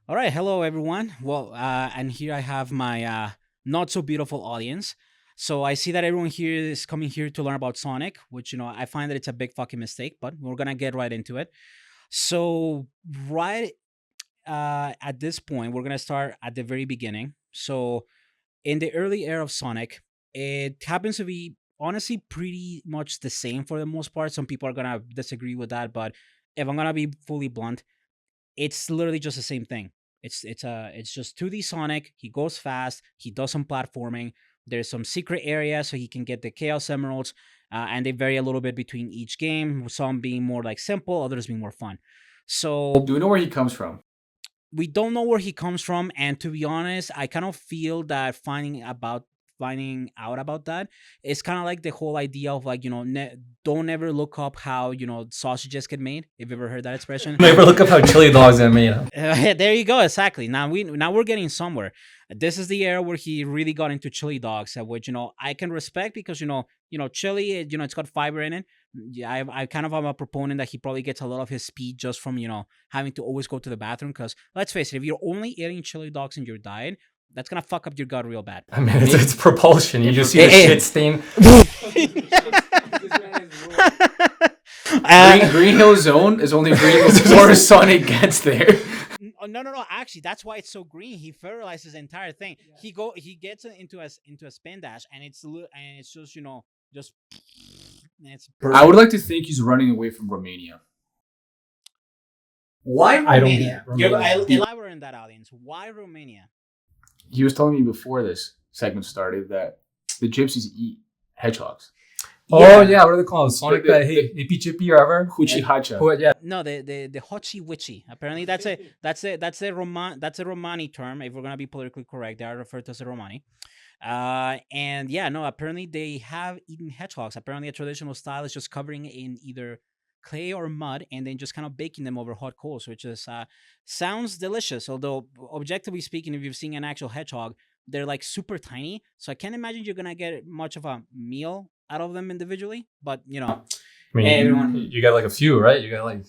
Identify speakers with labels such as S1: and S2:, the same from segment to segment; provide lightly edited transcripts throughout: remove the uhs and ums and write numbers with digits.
S1: All right, hello everyone. Well, and here I have my not so beautiful audience. So I see that everyone here is coming here to learn about Sonic, which I find that it's a big fucking mistake, but we're gonna get right into it. So right at this point, we're gonna start at the very beginning. So in the early era of Sonic, it happens to be honestly pretty much the same for the most part. Some people are gonna disagree with that, but if I'm gonna be fully blunt, it's literally just the same thing. It's just 2D Sonic. He goes fast. He does some platforming. There's some secret areas so he can get the Chaos Emeralds, and they vary a little bit between each game. Some being more like simple, others being more fun. So
S2: Do we know where he comes from?
S1: we don't know where he comes from, and to be honest, I kind of feel that finding out about that is kind of like the whole idea of like don't ever look up how sausages get made. If you ever heard that expression.
S3: Never look up how chili dogs are made.
S1: There you go. Exactly. Now we're getting somewhere. This is the era where he really got into chili dogs, which I can respect because chili. It's got fiber in it. Yeah, I kind of am a proponent that he probably gets a lot of his speed just from having to always go to the bathroom. Because let's face it, if you're only eating chili dogs in your diet, that's gonna fuck up your gut real bad.
S3: I mean, it's propulsion. You just see the shit stain.
S2: Green Hill Zone is only green before Sonic gets there.
S1: No. Actually, that's why it's so green. He fertilizes the entire thing. Yeah. He gets it into a spin dash, and it's just just. It's
S2: I would like to think he's running away from Romania.
S1: Why
S3: I don't
S1: Romania?
S3: get Romania.
S1: Elaborate in that audience. Why Romania?
S2: He was telling me before this segment started that the gypsies eat hedgehogs.
S3: Oh yeah, what are they called? Sonic the hippie chippy or whatever.
S2: Hoochie hacha.
S3: Yeah.
S1: No, the hochi witchy. Apparently, that's a Romani term. If we're gonna be politically correct, they are referred to as a Romani. And yeah, no. Apparently, they have eaten hedgehogs. Apparently, a traditional style is just covering it in either clay or mud and then just kind of baking them over hot coals, which is sounds delicious. Although, objectively speaking, if you've seen an actual hedgehog, they're like super tiny. So I can't imagine you're gonna get much of a meal out of them individually. But
S3: I mean,
S1: everyone,
S3: you got like a few, right? You got like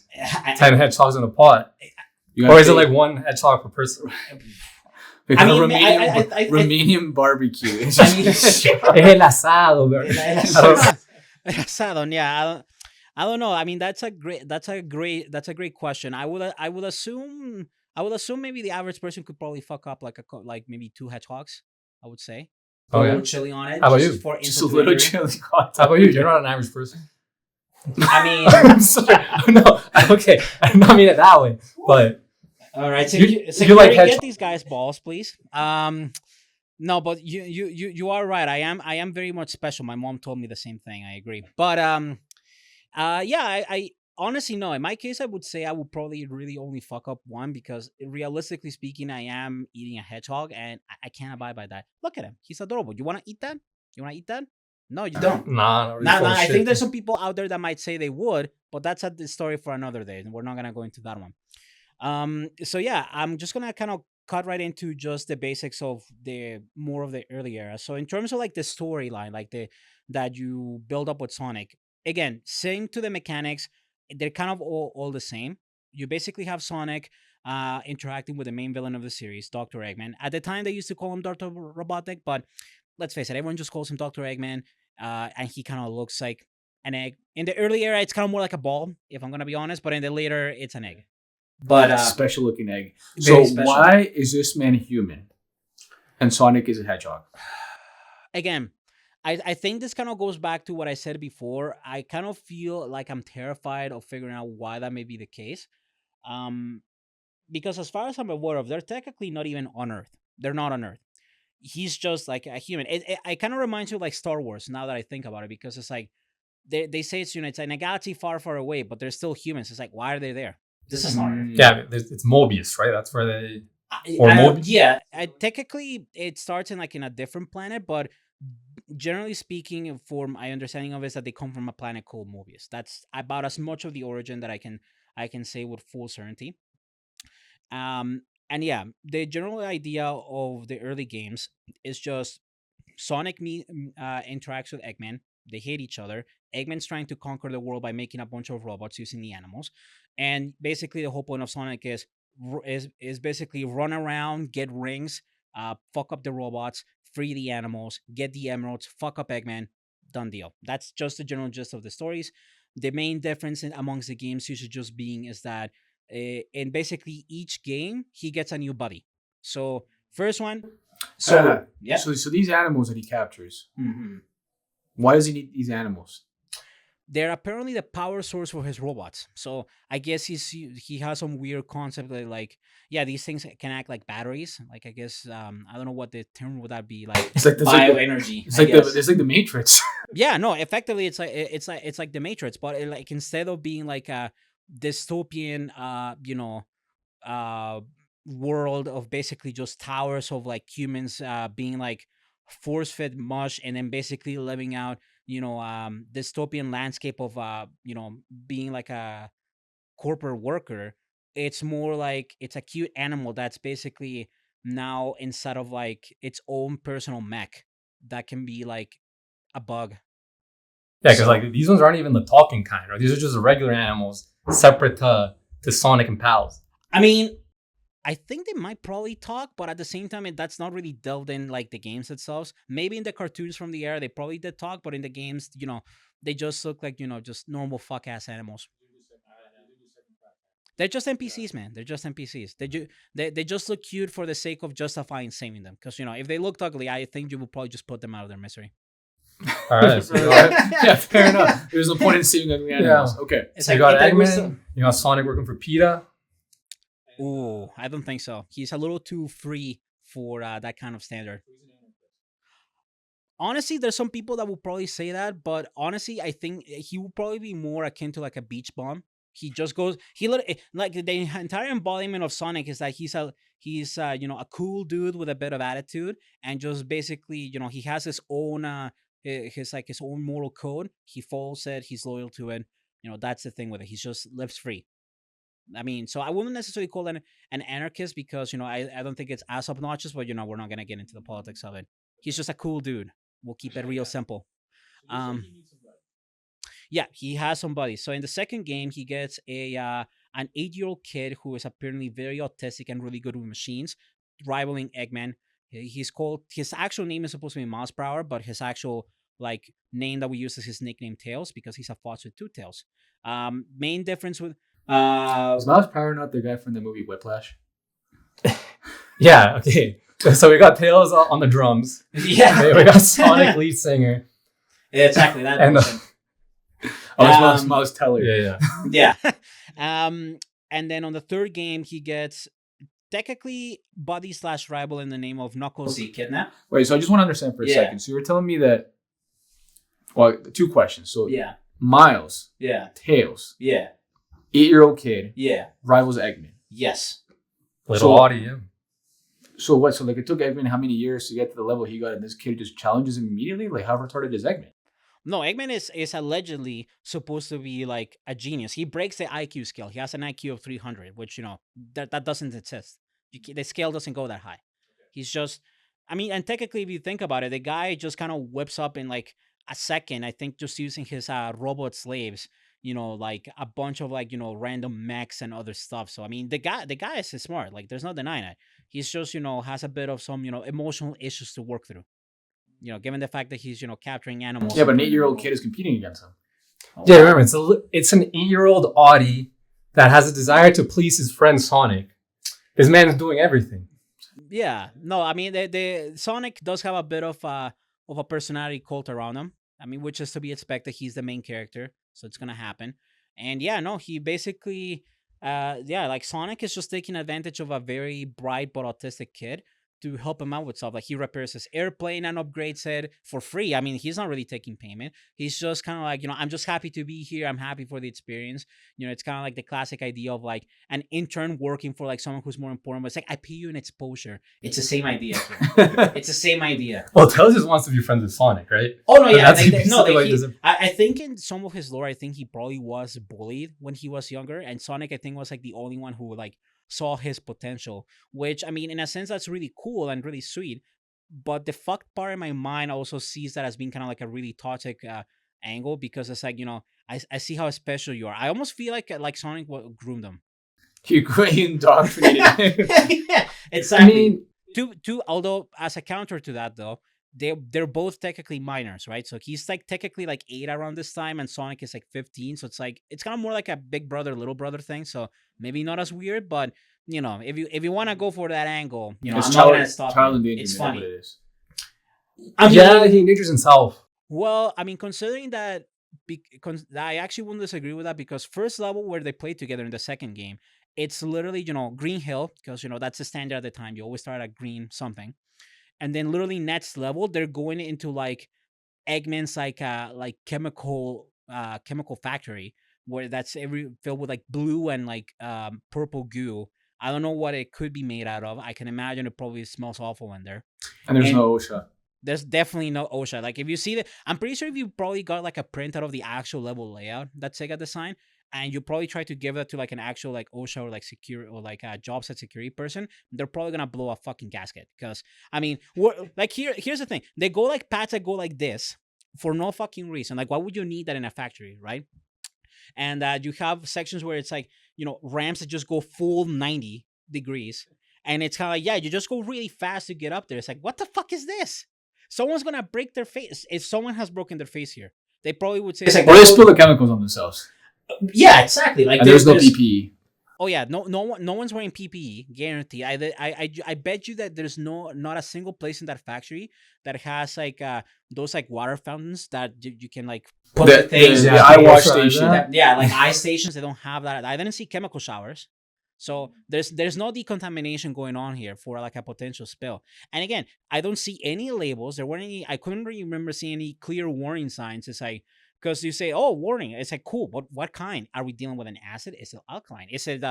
S3: 10 hedgehogs in a pot. Or is it like one hedgehog per person?
S2: I mean, Romanian barbecue.
S3: Es el asado, bro.
S1: Asado, yeah. I don't know. I mean, that's a great question. I would assume maybe the average person could probably fuck up like maybe two hedgehogs. I would say.
S3: Oh,
S1: A
S3: yeah?
S1: little chili on it.
S3: How about
S1: just
S3: you?
S1: For
S2: Just a little
S1: insulation.
S2: chili.
S3: How about you? You're not an average person.
S1: I mean,
S3: I'm sorry. No, okay. I don't mean it that way. But
S1: all right. So
S3: You-
S1: you
S3: you like
S1: get
S3: hedgehogs.
S1: these guys balls, please. No, but you are right. I am very much special. My mom told me the same thing. I agree. But yeah, I honestly no. In my case, I would say I would probably really only fuck up one because realistically speaking, I am eating a hedgehog and I can't abide by that. Look at him. He's adorable. You want to eat that? You want to eat that? No, you don't.
S3: nah, not really
S1: Nah,
S3: full of
S1: I
S3: shit.
S1: think there's some people out there that might say they would, but that's a story for another day, and we're not gonna go into that one. So yeah, I'm just gonna kind of cut right into just the basics of the more of the early era. So in terms of like the storyline, like the that you build up with Sonic, again, same to the mechanics, they're kind of all the same. You basically have Sonic interacting with the main villain of the series, Dr. Eggman. At the time, they used to call him Dr. Robotnik, but let's face it, everyone just calls him Dr. Eggman, and he kind of looks like an egg. In the early era, it's kind of more like a ball, if I'm gonna be honest, but in the later, it's an egg. But
S2: Special looking egg.
S1: very
S2: So
S1: special.
S2: why is this man human and Sonic is a hedgehog?
S1: Again, I think this kind of goes back to what I said before. I kind of feel like I'm terrified of figuring out why that may be the case. Um, because as far as I'm aware of, they're technically not even on Earth. They're not on Earth. He's just like a human. It kind of reminds you of like Star Wars now that I think about it, because it's like they say it's in a galaxy far, far away, but they're still humans. It's like, why are they there? This is not Earth.
S3: Yeah, it's Mobius, right? That's where they. Or Mobius?
S1: Yeah, technically it starts in like in a different planet, but generally speaking, for my understanding of it, is that they come from a planet called Mobius. That's about as much of the origin that I can say with full certainty. And yeah, the general idea of the early games is just interacts with Eggman. They hate each other. Eggman's trying to conquer the world by making a bunch of robots using the animals. And basically, the whole point of Sonic is is basically run around, get rings, fuck up the robots, free the animals, get the emeralds, fuck up Eggman, done deal. That's just the general gist of the stories. The main difference amongst the games usually just being is that in basically each game he gets a new buddy. So first one, so yeah.
S2: So these animals that he captures,
S1: Hmm.
S2: why does he need these animals?
S1: They're apparently the power source for his robots. So I guess he has some weird concept that like yeah these things can act like batteries. Like I guess I don't know what the term would that be like bioenergy.
S2: It's like the Matrix.
S1: Yeah, no, effectively it's like the Matrix, but like instead of being like a dystopian uh world of basically just towers of like humans being like force fed mush and then basically living out dystopian landscape of being like a corporate worker. It's more like it's a cute animal that's basically now inside of like its own personal mech that can be like a bug.
S3: Yeah, because
S1: So
S3: like these ones aren't even the talking kind, right? These are just regular animals, separate to Sonic and pals.
S1: I mean, I think they might probably talk, but at the same time, that's not really delved in like the games itself. Maybe in the cartoons from the era, they probably did talk, but in the games, they just look like just normal fuck ass animals. They're just NPCs, man. They're just NPCs. They just look cute for the sake of justifying saving them. Because if they looked ugly, I think you would probably just put them out of their misery.
S3: All right, so
S2: Yeah, fair enough. There's no point in seeing ugly animals.
S3: Yeah.
S2: Okay.
S1: It's
S3: so you
S1: like
S3: got
S1: it was.
S3: Eggman, you got Sonic working for PETA.
S1: Ooh, I don't think so. He's a little too free for that kind of standard. Honestly, there's some people that will probably say that, but honestly, I think he will probably be more akin to like a beach bum. He just goes. Like the entire embodiment of Sonic is that he's a cool dude with a bit of attitude, and just basically he has his own his own moral code. He follows it. He's loyal to it. That's the thing with it. He just lives free. I mean, so I wouldn't necessarily call it an anarchist because I don't think it's as obnoxious, but we're not gonna get into the politics of it. He's just a cool dude. We'll keep it real simple. Um, yeah, he has somebody. So in the second game, he gets an 8-year-old kid who is apparently very autistic and really good with machines, rivaling Eggman. He's called his actual name is supposed to be Mouse Brower, but his actual like name that we use is his nickname Tails because he's a fox with two tails. Main difference with
S2: Is Miles Power not the guy from the movie Whiplash?
S3: Yeah, okay. So we got Tails on the drums.
S1: yeah,
S3: We got Sonic lead singer.
S1: exactly that.
S3: And
S2: It's Miles Teller.
S3: yeah.
S1: Yeah. And then on the third game, he gets technically buddy slash rival in the name of Knuckles the Kidnap.
S2: Wait, so I just want to understand for a second. So you were telling me that. Well, two questions. So
S1: Yeah.
S2: Miles,
S1: Yeah.
S2: Tails,
S1: Yeah.
S2: 8-year-old kid,
S1: Yeah.
S2: rivals Eggman.
S1: Yes.
S3: Little Audie, yeah.
S2: So what? So like it took Eggman how many years to get to the level he got, and this kid just challenges him immediately? Like how retarded is Eggman?
S1: No, Eggman is allegedly supposed to be like a genius. He breaks the IQ scale. He has an IQ of 300, which that doesn't exist. The scale doesn't go that high. He's just, I mean, and technically, if you think about it, the guy just kind of whips up in like a second. I think just using his robot slaves, like a bunch of like random mechs and other stuff. So I mean, the guy is smart. Like, there's no denying it. He's just has a bit of some emotional issues to work through. Given the fact that he's capturing animals.
S2: Yeah, but an 8-year-old kid is competing against him.
S3: Yeah, remember, it's an 8-year-old Audie that has a desire to please his friend Sonic. This man is doing everything.
S1: Yeah, no, I mean, the Sonic does have a bit of a personality cult around him. I mean, which is to be expected. He's the main character, so it's gonna happen. And yeah, no, he basically, like Sonic is just taking advantage of a very bright but autistic kid to help him out with stuff. Like he repairs his airplane and upgrades it for free. I mean, he's not really taking payment. He's just kind of like, I'm just happy to be here. I'm happy for the experience. It's kind of like the classic idea of like an intern working for like someone who's more important. But it's like, I pay you in exposure. It's the same idea. It's the same idea.
S3: Well, Tails just wants to be friends with Sonic, right?
S1: Oh no, yeah.
S3: That's
S1: I think in some of his lore, I think he probably was bullied when he was younger, and Sonic, I think, was like the only one who like saw his potential. Which, I mean, in a sense, that's really cool and really sweet. But the fucked part in my mind also sees that as being kind of like a really toxic angle, because it's like I see how special you are. I almost feel like Sonic groomed them.
S2: You indoctrinated.
S1: Yeah,
S3: I
S1: exactly.
S3: mean,
S1: Although as a counter to that though, they're both technically minors, right? So he's like technically like 8 around this time, and Sonic is like 15. So it's kind of more like a big brother little brother thing. So maybe not as weird, but if you want to go for that angle,
S2: It's
S1: I'm not gonna stop
S2: child
S1: you.
S2: endangerment.
S1: It's
S2: Is what
S1: funny.
S2: it is.
S1: I
S3: yeah,
S1: mean,
S3: he endangers himself.
S1: well, I mean, considering that, I actually wouldn't disagree with that because first level where they played together in the second game, it's literally Green Hill because that's the standard at the time. You always start at green something, and then literally next level they're going into like Eggman's like chemical factory where that's every filled with like blue and like purple goo. I don't know what it could be made out of. I can imagine it probably smells awful in there.
S2: And there's
S1: And
S2: no OSHA.
S1: there's definitely no OSHA. Like if you see I'm pretty sure if you probably got like a printout of the actual level layout that Sega designed, and you probably try to give that to like an actual like OSHA or like secure or like a job site security person, they're probably gonna blow a fucking gasket. Because I mean, like here's the thing: they go like pads that go like this for no fucking reason. Like, why would you need that in a factory, right? And you have sections where it's like ramps that just go full 90 degrees, and it's kind of like, yeah, you just go really fast to get up there. It's like, what the fuck is this? Someone's gonna break their face. If someone has broken their face here, they probably would say,
S2: It's like, or they spill the chemicals on themselves.
S1: yeah, exactly. Like
S2: And there's no PPE.
S1: Oh yeah, no one's wearing PPE, guarantee. I bet you that there's not a single place in that factory that has like those like water fountains that you can like put the things.
S2: The eye wash station.
S1: Yeah, like eye stations. They don't have that. I didn't see chemical showers. So there's no decontamination going on here for like a potential spill. And again, I don't see any labels. There weren't any. I couldn't really remember seeing any clear warning signs. It's like, because you say, oh, warning. It's like, cool. But what kind? Are we dealing with an acid? Is it alkaline? Is it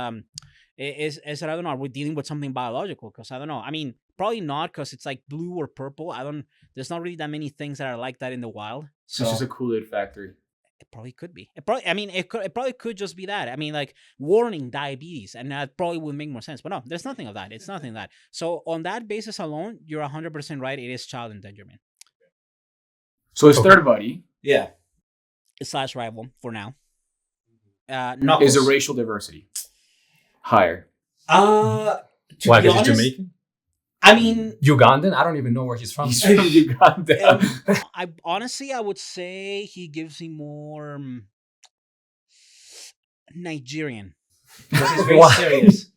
S1: is it, I don't know. Are we dealing with something biological? Because I don't know. I mean, probably not, because it's like blue or purple. There's not really that many things that are like that in the wild. So
S2: it's just a Kool-Aid factory.
S1: it probably could be. It probably could just be that. I mean, like, warning, diabetes, and that probably would make more sense. But no, there's nothing of that. It's nothing of that. So on that basis alone, you're 100% right. It is child endangerment.
S2: So his third buddy,
S1: yeah, / rival for now.
S2: Is a racial diversity higher?
S3: Why? Because he's Jamaican?
S1: I mean,
S3: Ugandan? I don't even know where he's from.
S2: He's from Uganda.
S1: I would say he gives me more Nigerian. Because he's very serious.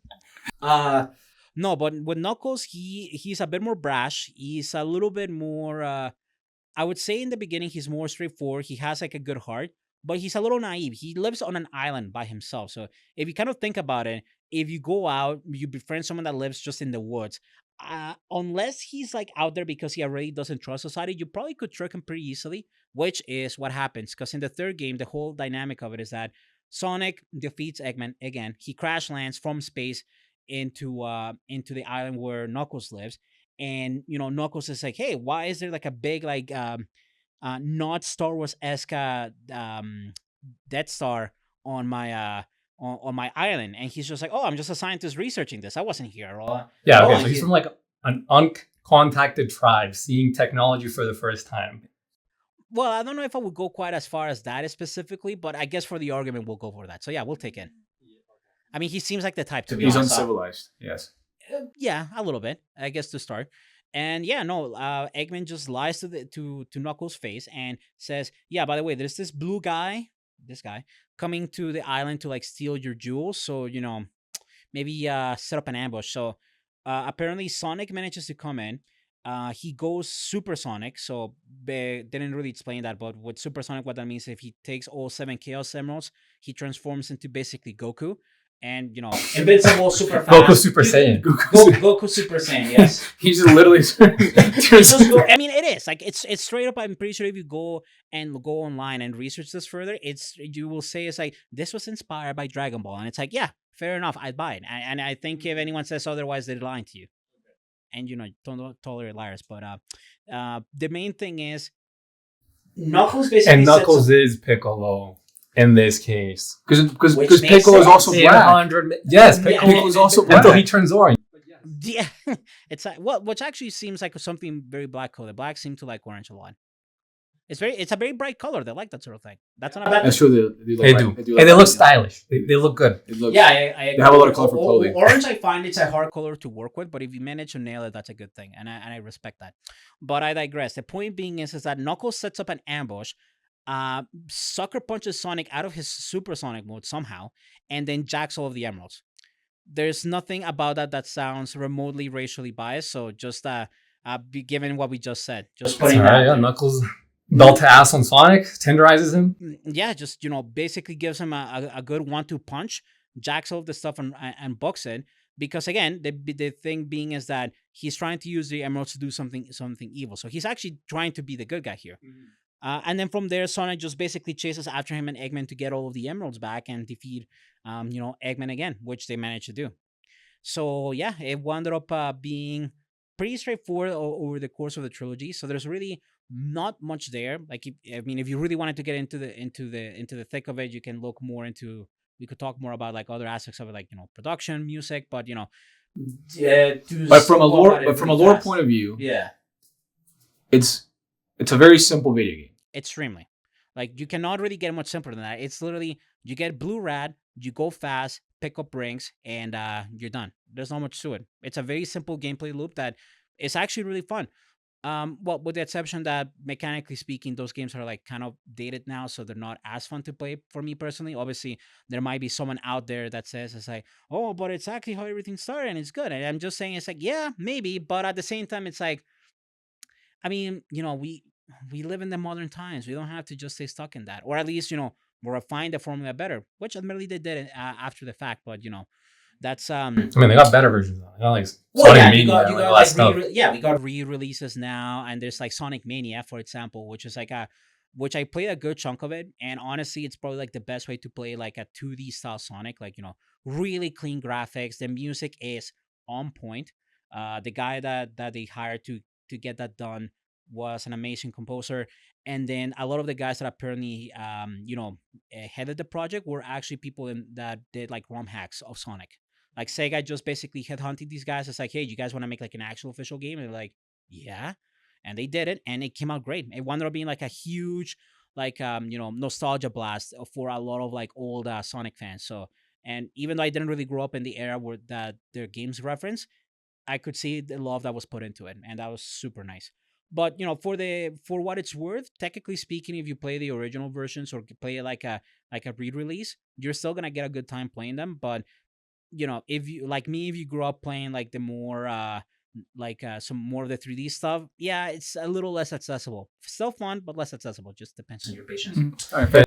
S1: No, but with Knuckles, he's a bit more brash. He's a little bit more. I would say in the beginning he's more straightforward. He has like a good heart, but he's a little naive. He lives on an island by himself. So if you kind of think about it, if you go out, you befriend someone that lives just in the woods. Unless he's like out there because he already doesn't trust society, you probably could trick him pretty easily, which is what happens. Because in the third game, the whole dynamic of it is that Sonic defeats Eggman again. He crash lands from space into the island where Knuckles lives, and Knuckles is like, hey, why is there like a big like not Star Wars esque Death Star on my on my island? And he's just like, oh, I'm just a scientist researching this. I wasn't here.
S3: Yeah, okay, so he's from like an uncontacted tribe seeing technology for the first time.
S1: Well, I don't know if I would go quite as far as that specifically, but I guess for the argument we'll go for that. So yeah, we'll take it. I mean, he seems like the type to be
S2: He's
S1: honest.
S2: uncivilized. Yes.
S1: Yeah, a little bit, I guess, to start. And yeah, no, Eggman just lies to Knuckles' face and says, yeah, by the way, there's this this guy coming to the island to like steal your jewels. So, maybe set up an ambush. So apparently Sonic manages to come in. He goes supersonic, so they didn't really explain that, but with supersonic, what that means, if he takes all 7 Chaos Emeralds, he transforms into basically Goku. And invincible, super fast.
S3: Goku Super Saiyan.
S1: Goku Super Saiyan, yes.
S2: He's literally.
S1: I mean, it is like it's straight up. I'm pretty sure if you go online and research this further, you will say it's like this was inspired by Dragon Ball, and it's like, yeah, fair enough, I'd buy it. And I think if anyone says otherwise, they're lying to you. And don't tolerate liars. But the main thing is Knuckles basically.
S3: And Knuckles is Piccolo. In this case,
S2: because Piccolo is also black.
S3: Yes, Piccolo is also black until he turns orange.
S1: Yeah, it's like which actually seems like something very black coded. Black seem to like orange a lot. it's a very bright color. They like that sort of thing. That's not a bad
S2: That's
S1: thing.
S2: true. They do like
S3: They
S2: bright,
S3: do,
S2: they do like
S3: and they look
S2: bright, yeah.
S3: stylish. They look good.
S2: It looks.
S1: Yeah, I
S2: They have a lot of
S1: agree.
S2: colorful clothing.
S1: Orange, I find it's a hard color to work with, but if you manage to nail it, that's a good thing, and I respect that. But I digress. The point being is that Knuckles sets up an ambush, sucker punches Sonic out of his supersonic mode somehow, and then jacks all of the emeralds. There's nothing about that that sounds remotely racially biased. So just be given what we just said, just
S3: All
S1: putting that
S3: right,
S1: out
S3: yeah.
S1: there.
S3: Knuckles belt to ass on Sonic, tenderizes him.
S1: Yeah, just basically gives him a good 1-2 punch, jacks all of the stuff and books it. Because again, the thing being is that he's trying to use the emeralds to do something evil. So he's actually trying to be the good guy here. And then from there, Sonic just basically chases after him and Eggman to get all of the emeralds back and defeat, Eggman again, which they managed to do. So yeah, it wound up being pretty straightforward over the course of the trilogy. So there's really not much there. Like, if you really wanted to get into the thick of it, you can look more into. We could talk more about like other aspects of it, like production, music, but yeah.
S2: But from a lore point of view,
S1: Yeah,
S2: it's a very simple video game.
S1: extremely. Like you cannot really get much simpler than that. It's literally you get blue rad, you go fast, pick up rings, and you're done. There's not much to it. It's a very simple gameplay loop that is actually really fun. Well, with the exception that mechanically speaking, those games are like kind of dated now, so they're not as fun to play for me personally. Obviously, there might be someone out there that says it's like, oh, but it's actually how everything started and it's good. And I'm just saying it's like, yeah, maybe, but at the same time, it's like, I mean, we live in the modern times. We don't have to just stay stuck in that, or at least refine the formula better, which admittedly they did it after the fact. But that's
S3: I mean, they got better versions now. They got like
S1: well,
S3: Sonic
S1: yeah,
S3: Mania and
S1: you
S3: like
S1: got
S3: all that
S1: like
S3: stuff.
S1: we got re-releases now, and there's like Sonic Mania, for example, which is like which I played a good chunk of it, and honestly, it's probably like the best way to play like a 2D style Sonic, like really clean graphics. The music is on point. The guy that they hired to get that done was an amazing composer, and then a lot of the guys that apparently headed the project were actually people that did like ROM hacks of Sonic. Like Sega just basically headhunted these guys. It's like, hey, you guys want to make like an actual official game? And they're like, yeah. And they did it, and it came out great. It wound up being like a huge, like nostalgia blast for a lot of like old Sonic fans. So, and even though I didn't really grow up in the era where that their games reference, I could see the love that was put into it, and that was super nice. But for what it's worth, technically speaking, if you play the original versions or play it like a re-release, you're still gonna get a good time playing them. But if you like me, if you grew up playing like the more some more of the 3D stuff, yeah, it's a little less accessible. Still fun, but less accessible. Just depends on your patience.
S2: All right, fair.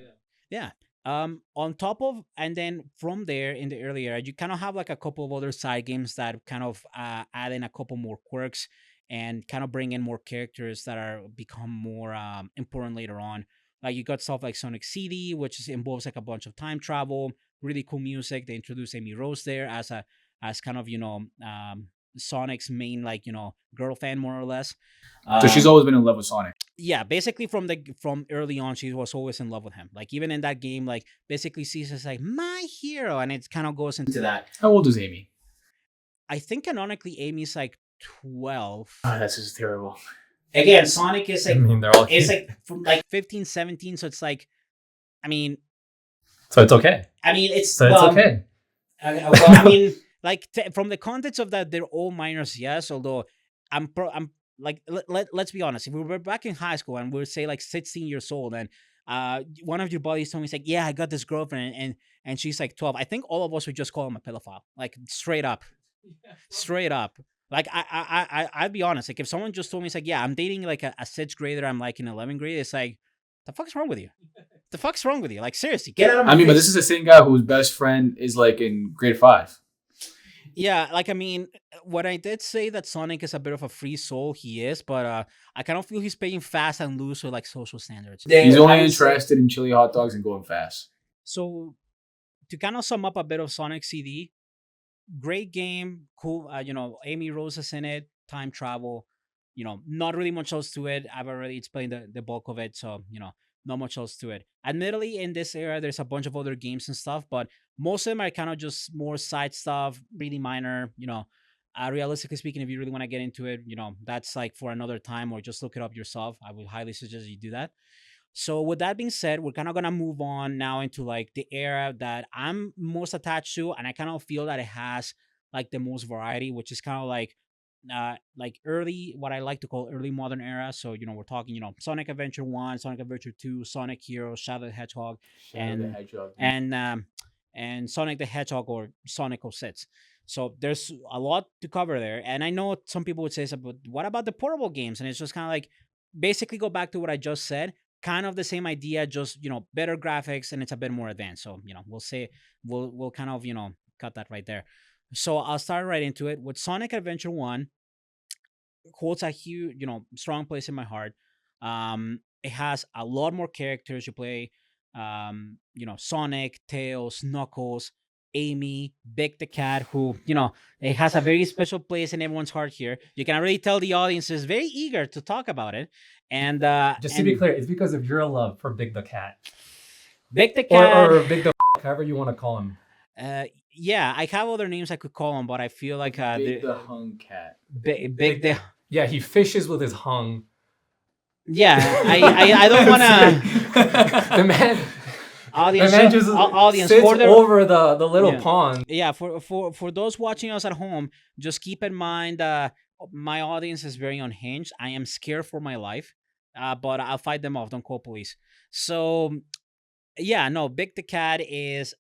S1: Yeah. On top of, and then from there in the early era, you kind of have like a couple of other side games that kind of add in a couple more quirks and kind of bring in more characters that are become more important later on. Like you got stuff like Sonic CD, which involves like a bunch of time travel, really cool music. They introduced Amy Rose there as kind of Sonic's main like girl fan more or less.
S2: So she's always been in love with Sonic.
S1: Yeah, basically from early on, she was always in love with him. Like even in that game, like basically sees as like my hero, and it kind of goes into that.
S2: How old is Amy?
S1: I think canonically, Amy's like 12.
S2: Oh, that's just terrible.
S1: Again, Sonic is
S3: I
S1: like
S3: mean, they're all
S1: it's
S3: kids.
S1: like from like 15, 17. So it's like, I mean,
S3: So it's okay.
S1: it's
S3: So it's okay.
S1: well, I mean, like from the context of that, they're all minors, yes. Although I'm like, let's be honest. If we were back in high school and we were say like 16 years old, and one of your buddies told me, he's like, yeah, I got this girlfriend, and she's like 12. I think all of us would just call him a pedophile, like straight up, straight up. Like I'd be honest. Like if someone just told me, it's like, yeah, I'm dating like a sixth grader, I'm like in 11th grade. It's like, the fuck's wrong with you? The fuck's wrong with you? Like seriously, get out of my
S2: I mean, but
S1: face.
S2: this is the same guy whose best friend is like in grade 5.
S1: Yeah, like I mean, when I did say that Sonic is a bit of a free soul, he is, but I kind of feel he's playing fast and loose with like social standards.
S2: He's only interested in chili hot dogs and going fast.
S1: So to kind of sum up a bit of Sonic CD, great game, cool. Amy Rose is in it, time travel. Not really much else to it. I've already explained the bulk of it, so not much else to it. Admittedly, in this era, there's a bunch of other games and stuff, but most of them are kind of just more side stuff, really minor. realistically speaking, if you really want to get into it, that's like for another time, or just look it up yourself. I would highly suggest you do that. So with that being said, we're kind of gonna move on now into like the era that I'm most attached to, and I kind of feel that it has like the most variety, which is kind of like early, what I like to call early modern era. So we're talking Sonic Adventure 1, Sonic Adventure 2, Sonic Heroes, Shadow the Hedgehog,
S2: Shadow the
S1: and
S2: Hedgehog.
S1: and um and Sonic the Hedgehog, or Sonic '06. So there's a lot to cover there, and I know some people would say, but what about the portable games? And it's just kind of like basically go back to what I just said, kind of the same idea, just better graphics, and it's a bit more advanced. So we'll say we'll kind of cut that right there. So I'll start right into it with Sonic Adventure 1. Holds a huge, strong place in my heart. It has a lot more characters you play. Sonic, Tails, Knuckles, Amy, Big the Cat, who it has a very special place in everyone's heart here. You can already tell the audience is very eager to talk about it. And
S3: Just to be clear, it's because of your love for Big the Cat.
S1: Big the Cat,
S3: or Big the however you want to call him.
S1: Yeah, I have other names I could call him, but I feel like
S2: Big the Hung Cat.
S1: Big the.
S3: Yeah, he fishes with his hung.
S1: Yeah, I don't want to.
S3: The man,
S1: Audience,
S3: the man just
S1: audience
S3: sits
S1: for the,
S3: over the little
S1: Yeah.
S3: pond.
S1: yeah, for those watching us at home, just keep in mind my audience is very unhinged. I am scared for my life, but I'll fight them off. Don't call police. So yeah, no, Big the Cat is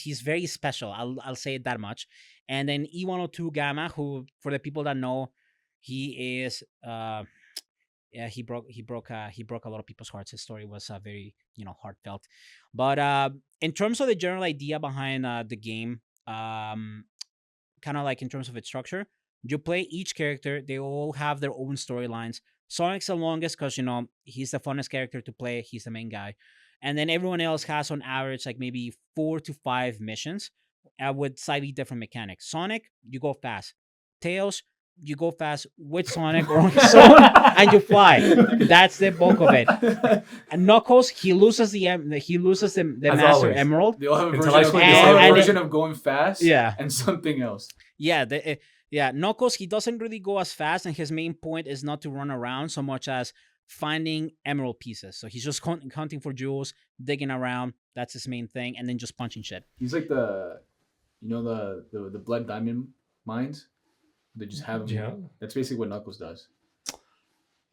S1: he's very special. I'll say it that much. And then E102 Gamma, who for the people that know, he is yeah, he broke a lot of people's hearts. His story was very heartfelt. But in terms of the general idea behind the game, kind of like in terms of its structure, you play each character. They all have their own storylines. Sonic's the longest because he's the funnest character to play. He's the main guy, and then everyone else has on average like maybe 4 to 5 missions, with slightly different mechanics. Sonic, you go fast. Tails, you go fast with Sonic or on his own, and you fly. That's the bulk of it. And Knuckles, he loses the
S3: As
S1: Master
S3: always.
S1: Emerald.
S2: They all have a
S3: Until
S2: version,
S3: I
S2: of,
S3: swing
S2: they
S3: the
S2: all have a
S1: saber.
S2: version of going fast
S1: Yeah.
S2: and something else.
S1: Yeah, Knuckles, he doesn't really go as fast, and his main point is not to run around so much as finding emerald pieces. So he's just hunting for jewels, digging around. That's his main thing, and then just punching shit.
S2: He's like the blood diamond mines. They just have him.
S3: Yeah.
S2: That's basically what Knuckles does.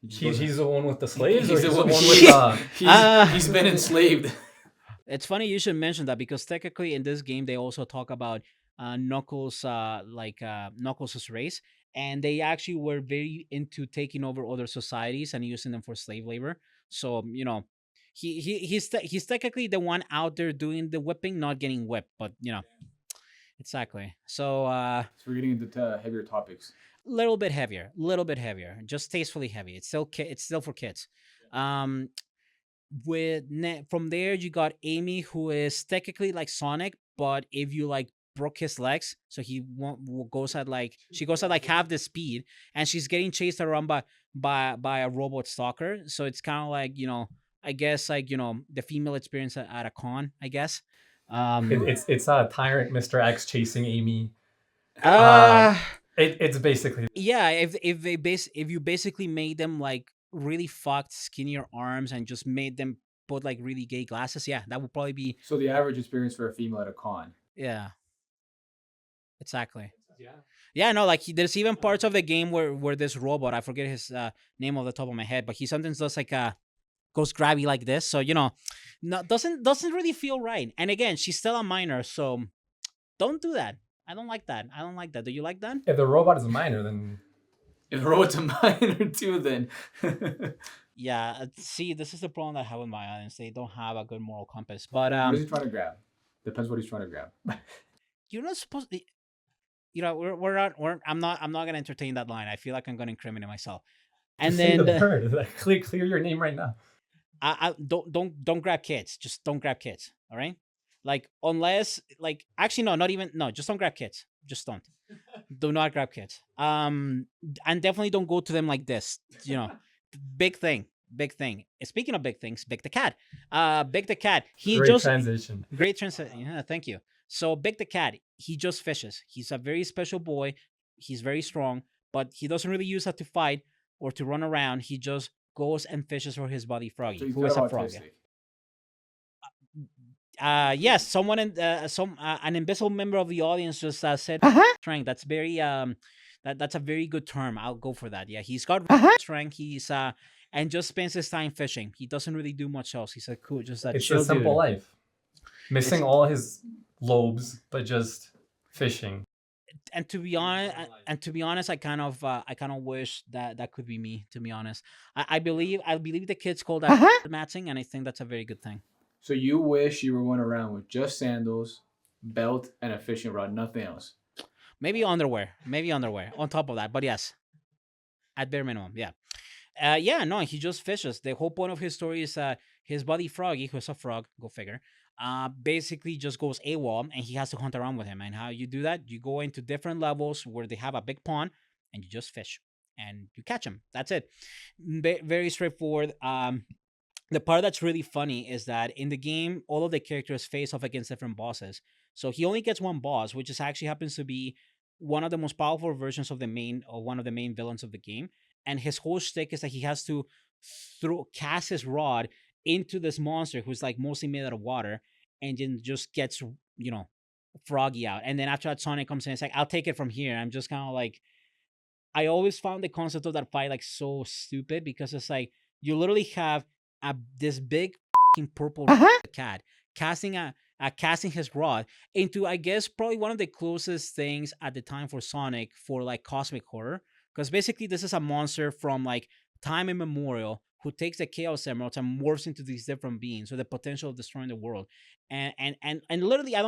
S2: He just goes-
S3: He's the one with the slaves, or
S2: He's
S3: he's
S2: the
S3: the
S2: one-
S3: one with
S2: he's been enslaved.
S1: It's funny you should mention that, because technically in this game they also talk about Knuckles, Knuckles' race, and they actually were very into taking over other societies and using them for slave labor. So he's technically the one out there doing the whipping, not getting whipped, but exactly. So
S2: So we're getting into heavier topics.
S1: little bit heavier, just tastefully heavy. It's still for kids. Um, from there you got Amy, who is technically like Sonic, but if you like broke his legs, so he goes at like she goes at like half the speed, and she's getting chased around by a robot stalker. So it's kind of like I guess like the female experience at a con, I guess.
S3: it's a tyrant Mr. X chasing Amy.
S1: uh
S3: It's basically
S1: yeah, if you basically made them like really fucked skinnier arms and just made them put like really gay glasses, yeah, that would probably be.
S2: So the average experience for a female at a con.
S1: Yeah, exactly.
S3: yeah.
S1: Yeah, no, like there's even parts of the game where this robot, I forget his name off the top of my head, but he sometimes does like goes grabby like this. So no, doesn't really feel right. And again, she's still a minor, so don't do that. I don't like that. Do you like that?
S3: If the robot is a minor, then
S2: If the robot's a minor too, then
S1: Yeah. See, this is the problem that I have with my audience. They don't have a good moral compass. But
S2: what is he trying to grab? Depends what he's trying to grab.
S1: you're not supposed to. I'm not gonna entertain that line. I feel like I'm gonna incriminate myself. And
S3: just say
S1: then
S3: the word. Like, clear your name right now.
S1: I don't grab kids. Just don't grab kids. All right. Like unless like actually no, not even no. Just don't grab kids. Just don't. Do not grab kids. And definitely don't go to them like this. Big thing. Big thing. Speaking of big things, Big the Cat. Big the Cat. He
S3: Great
S1: just
S3: transition.
S1: great transition. Yeah, thank you. So Big the Cat, he just fishes. He's a very special boy. He's very strong, but he doesn't really use that to fight or to run around. He just goes and fishes for his buddy
S2: So
S1: Froggy,
S2: he's
S1: who
S2: kind
S1: is
S2: of
S1: a frog.
S2: autistic.
S1: Yes, someone in some an invisible member of the audience just said strength. That's very that's a very good term. I'll go for that. Yeah, he's got strength. He's and just spends his time fishing. He doesn't really do much else. He's a cool, just a
S3: It's a
S1: chill
S3: simple
S1: dude.
S3: life,
S1: It's
S3: missing all his lobes, but just fishing.
S1: and to be honest, I kind of wish that that could be me. To be honest, I believe the kids call that matching, and I think that's a very good thing.
S2: So you wish you were going around with just sandals, belt, and a fishing rod, nothing else.
S1: Maybe underwear on top of that. But yes, at bare minimum, yeah. Yeah, no, he just fishes. The whole point of his story is his buddy Froggy, who's a frog, go figure, basically just goes AWOL and he has to hunt around with him. And how you do that? You go into different levels where they have a big pond and you just fish and you catch them. That's it. Very straightforward. The part that's really funny is that in the game, all of the characters face off against different bosses. So he only gets one boss, which just actually happens to be one of the most powerful versions of the main or one of the main villains of the game. And his whole shtick is that he has to cast his rod into this monster who's like mostly made out of water, and then just gets Froggy out. And then after that, Sonic comes in. It's like, I'll take it from here. I'm just kind of like, I always found the concept of that fight like so stupid because it's like you literally have this big purple cat casting casting his rod into, I guess, probably one of the closest things at the time for Sonic for like cosmic horror, because basically this is a monster from like time immemorial who takes the Chaos Emeralds and morphs into these different beings with the potential of destroying the world. And literally, I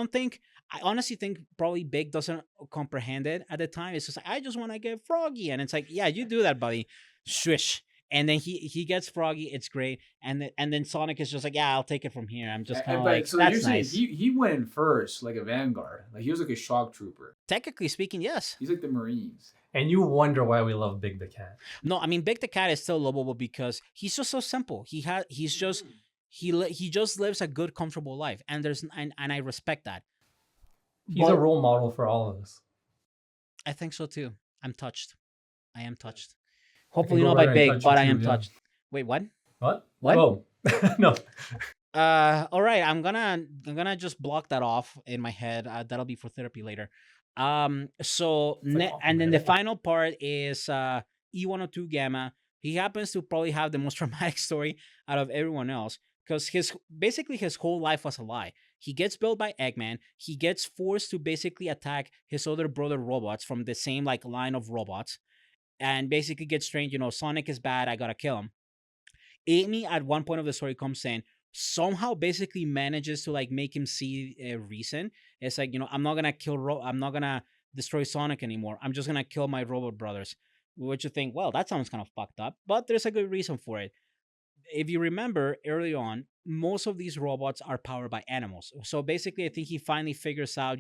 S1: honestly think probably Big doesn't comprehend it at the time. It's just like, I just want to get Froggy, and it's like, yeah, you do that, buddy. Swish. And then he gets Froggy. It's great. And then Sonic is just like, yeah, I'll take it from here. I'm just kind of like,
S2: So you're
S1: that's
S2: saying
S1: nice.
S2: he went in first, like a vanguard, like he was like a shock trooper.
S1: Technically speaking, yes.
S2: He's like the Marines.
S3: And you wonder why we love Big the Cat.
S1: No, I mean, Big the Cat is still lovable because he's just so simple. He's just he just lives a good, comfortable life, and and I respect that.
S3: He's a role model for all of us.
S1: I think so too. I'm touched. I am touched.
S3: I can
S1: Hopefully
S3: go
S1: not
S3: right
S1: by
S3: and
S1: Big,
S3: touch
S1: but
S3: you
S1: I am
S3: too, yeah.
S1: touched. Wait, what?
S3: What?
S1: What?
S3: Oh, no.
S1: All right, I'm gonna just block that off in my head. That'll be for therapy later. So
S3: like
S1: and then the
S3: Aquaman.
S1: final part is E102 Gamma. He happens to probably have the most dramatic story out of everyone else because his whole life was a lie. He gets built by Eggman. He gets forced to basically attack his other brother robots from the same like line of robots, and basically gets trained. Sonic is bad. I gotta kill him. Amy at one point of the story comes in, somehow basically manages to like make him see a reason. It's like, I'm not gonna destroy Sonic anymore. I'm just gonna kill my robot brothers. Which you think, well, that sounds kind of fucked up, but there's a good reason for it. If you remember early on, most of these robots are powered by animals. So basically, I think he finally figures out,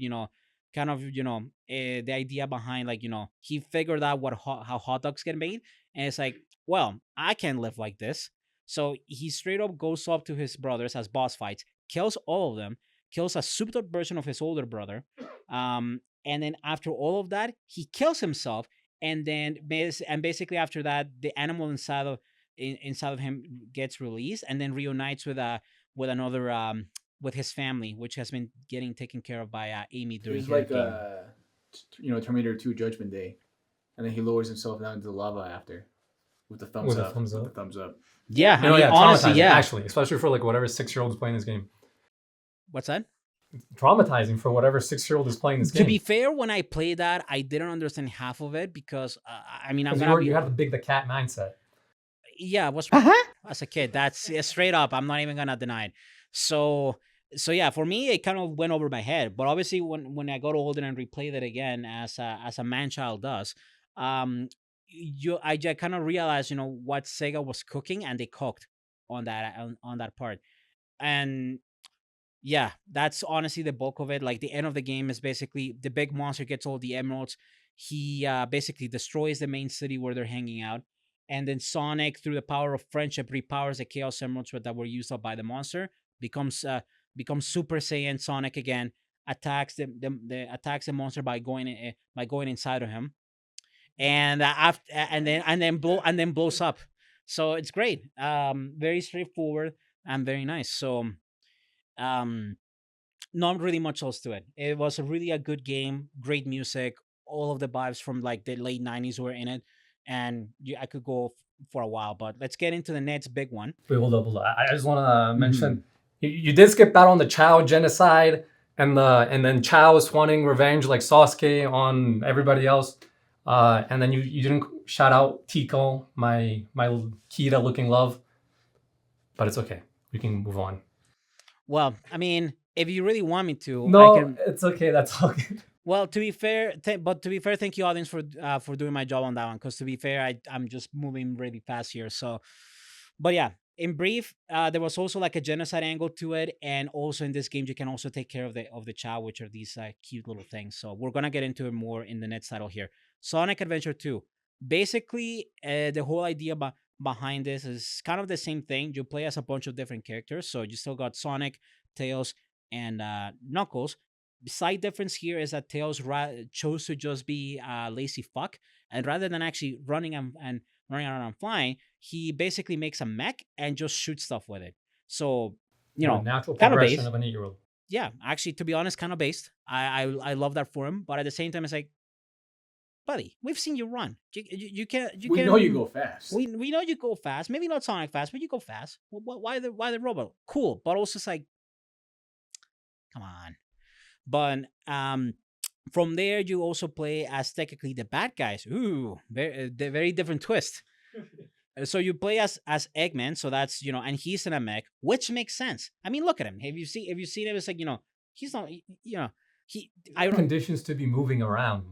S1: kind of, the idea behind, like, he figured out how hot dogs get made. And it's like, well, I can't live like this. So he straight up goes up to his brothers as boss fights, kills all of them, kills a souped up version of his older brother. And then after all of that, he kills himself. And then, basically after that, the animal inside of him gets released and then reunites with another with his family, which has been getting taken care of by Amy during
S2: He's
S1: her
S2: like
S1: game.
S2: Terminator 2 Judgment Day, and then he lowers himself down into the lava after with the thumbs
S3: With a
S2: up.
S3: thumbs
S2: With
S3: up.
S2: the thumbs up.
S1: Yeah,
S3: You know, yeah,
S1: honestly,
S3: traumatizing,
S1: yeah.
S3: actually, especially for like whatever 6-year-old is playing this game.
S1: What's that?
S3: Traumatizing for whatever 6-year-old is playing this
S1: To
S3: game.
S1: be fair, when I played that, I didn't understand half of it because I'm
S3: Because
S1: gonna be
S3: you have the Big the Cat mindset.
S1: yeah, what's as a kid? That's straight up. I'm not even gonna deny it. So yeah, for me, it kind of went over my head. But obviously, when I got older and replayed it again, as a man child does, I kind of realized, what Sega was cooking, and they cooked on that part. And yeah, that's honestly the bulk of it. Like the end of the game is basically the big monster gets all the emeralds. He basically destroys the main city where they're hanging out, and then Sonic, through the power of friendship, repowers the Chaos Emeralds that were used up by the monster. Becomes Super Saiyan Sonic again. Attacks the monster by going inside of him. and after and then blows up. So it's great. Very straightforward and very nice. So um not really much else to it. It was a really a good game, great music, all of the vibes from like the late '90s were in it, and I could go for a while. But let's get into the next big one.
S3: Wait, hold up, hold up. I just want to
S2: Mhm.
S3: mention you did skip out on the Chow genocide and then Chow was wanting revenge like Sasuke on everybody else. And then you didn't shout out Tico, my Kira looking love, but it's okay. We can move on.
S1: Well, I mean, if you really want me to, I
S3: No,
S1: can.
S3: it's okay. That's all good.
S1: Well, to be fair, but to be fair, thank you, audience, for doing my job on that one. Because to be fair, I'm just moving really fast here. So, but yeah, in brief, there was also like a genocide angle to it, and also in this game, you can also take care of the child, which are these cute little things. So we're gonna get into it more in the next title here. Sonic Adventure 2. Basically, the whole idea behind this is kind of the same thing. You play as a bunch of different characters, so you still got Sonic, Tails, and Knuckles. The slight difference here is that Tails chose to just be a lazy fuck, and rather than actually and running around and flying, he basically makes a mech and just shoots stuff with it. So, you
S3: The
S1: know,
S3: natural
S1: kind of
S3: progression
S1: based.
S3: of an 8-year-old.
S1: Yeah, actually, to be honest, kind of based. I love that for him, but at the same time, it's like, buddy, we've seen you run.
S2: We know you go fast.
S1: We know you go fast. Maybe not Sonic fast, but you go fast. Why the robot? Cool, but also it's like, come on. But from there, you also play as technically the bad guys. Ooh, the very different twist. So you play as Eggman, so that's and he's in a mech, which makes sense. I mean, look at him. Have you seen him? It's like he's not. He. I don't.
S3: Conditions to be moving around.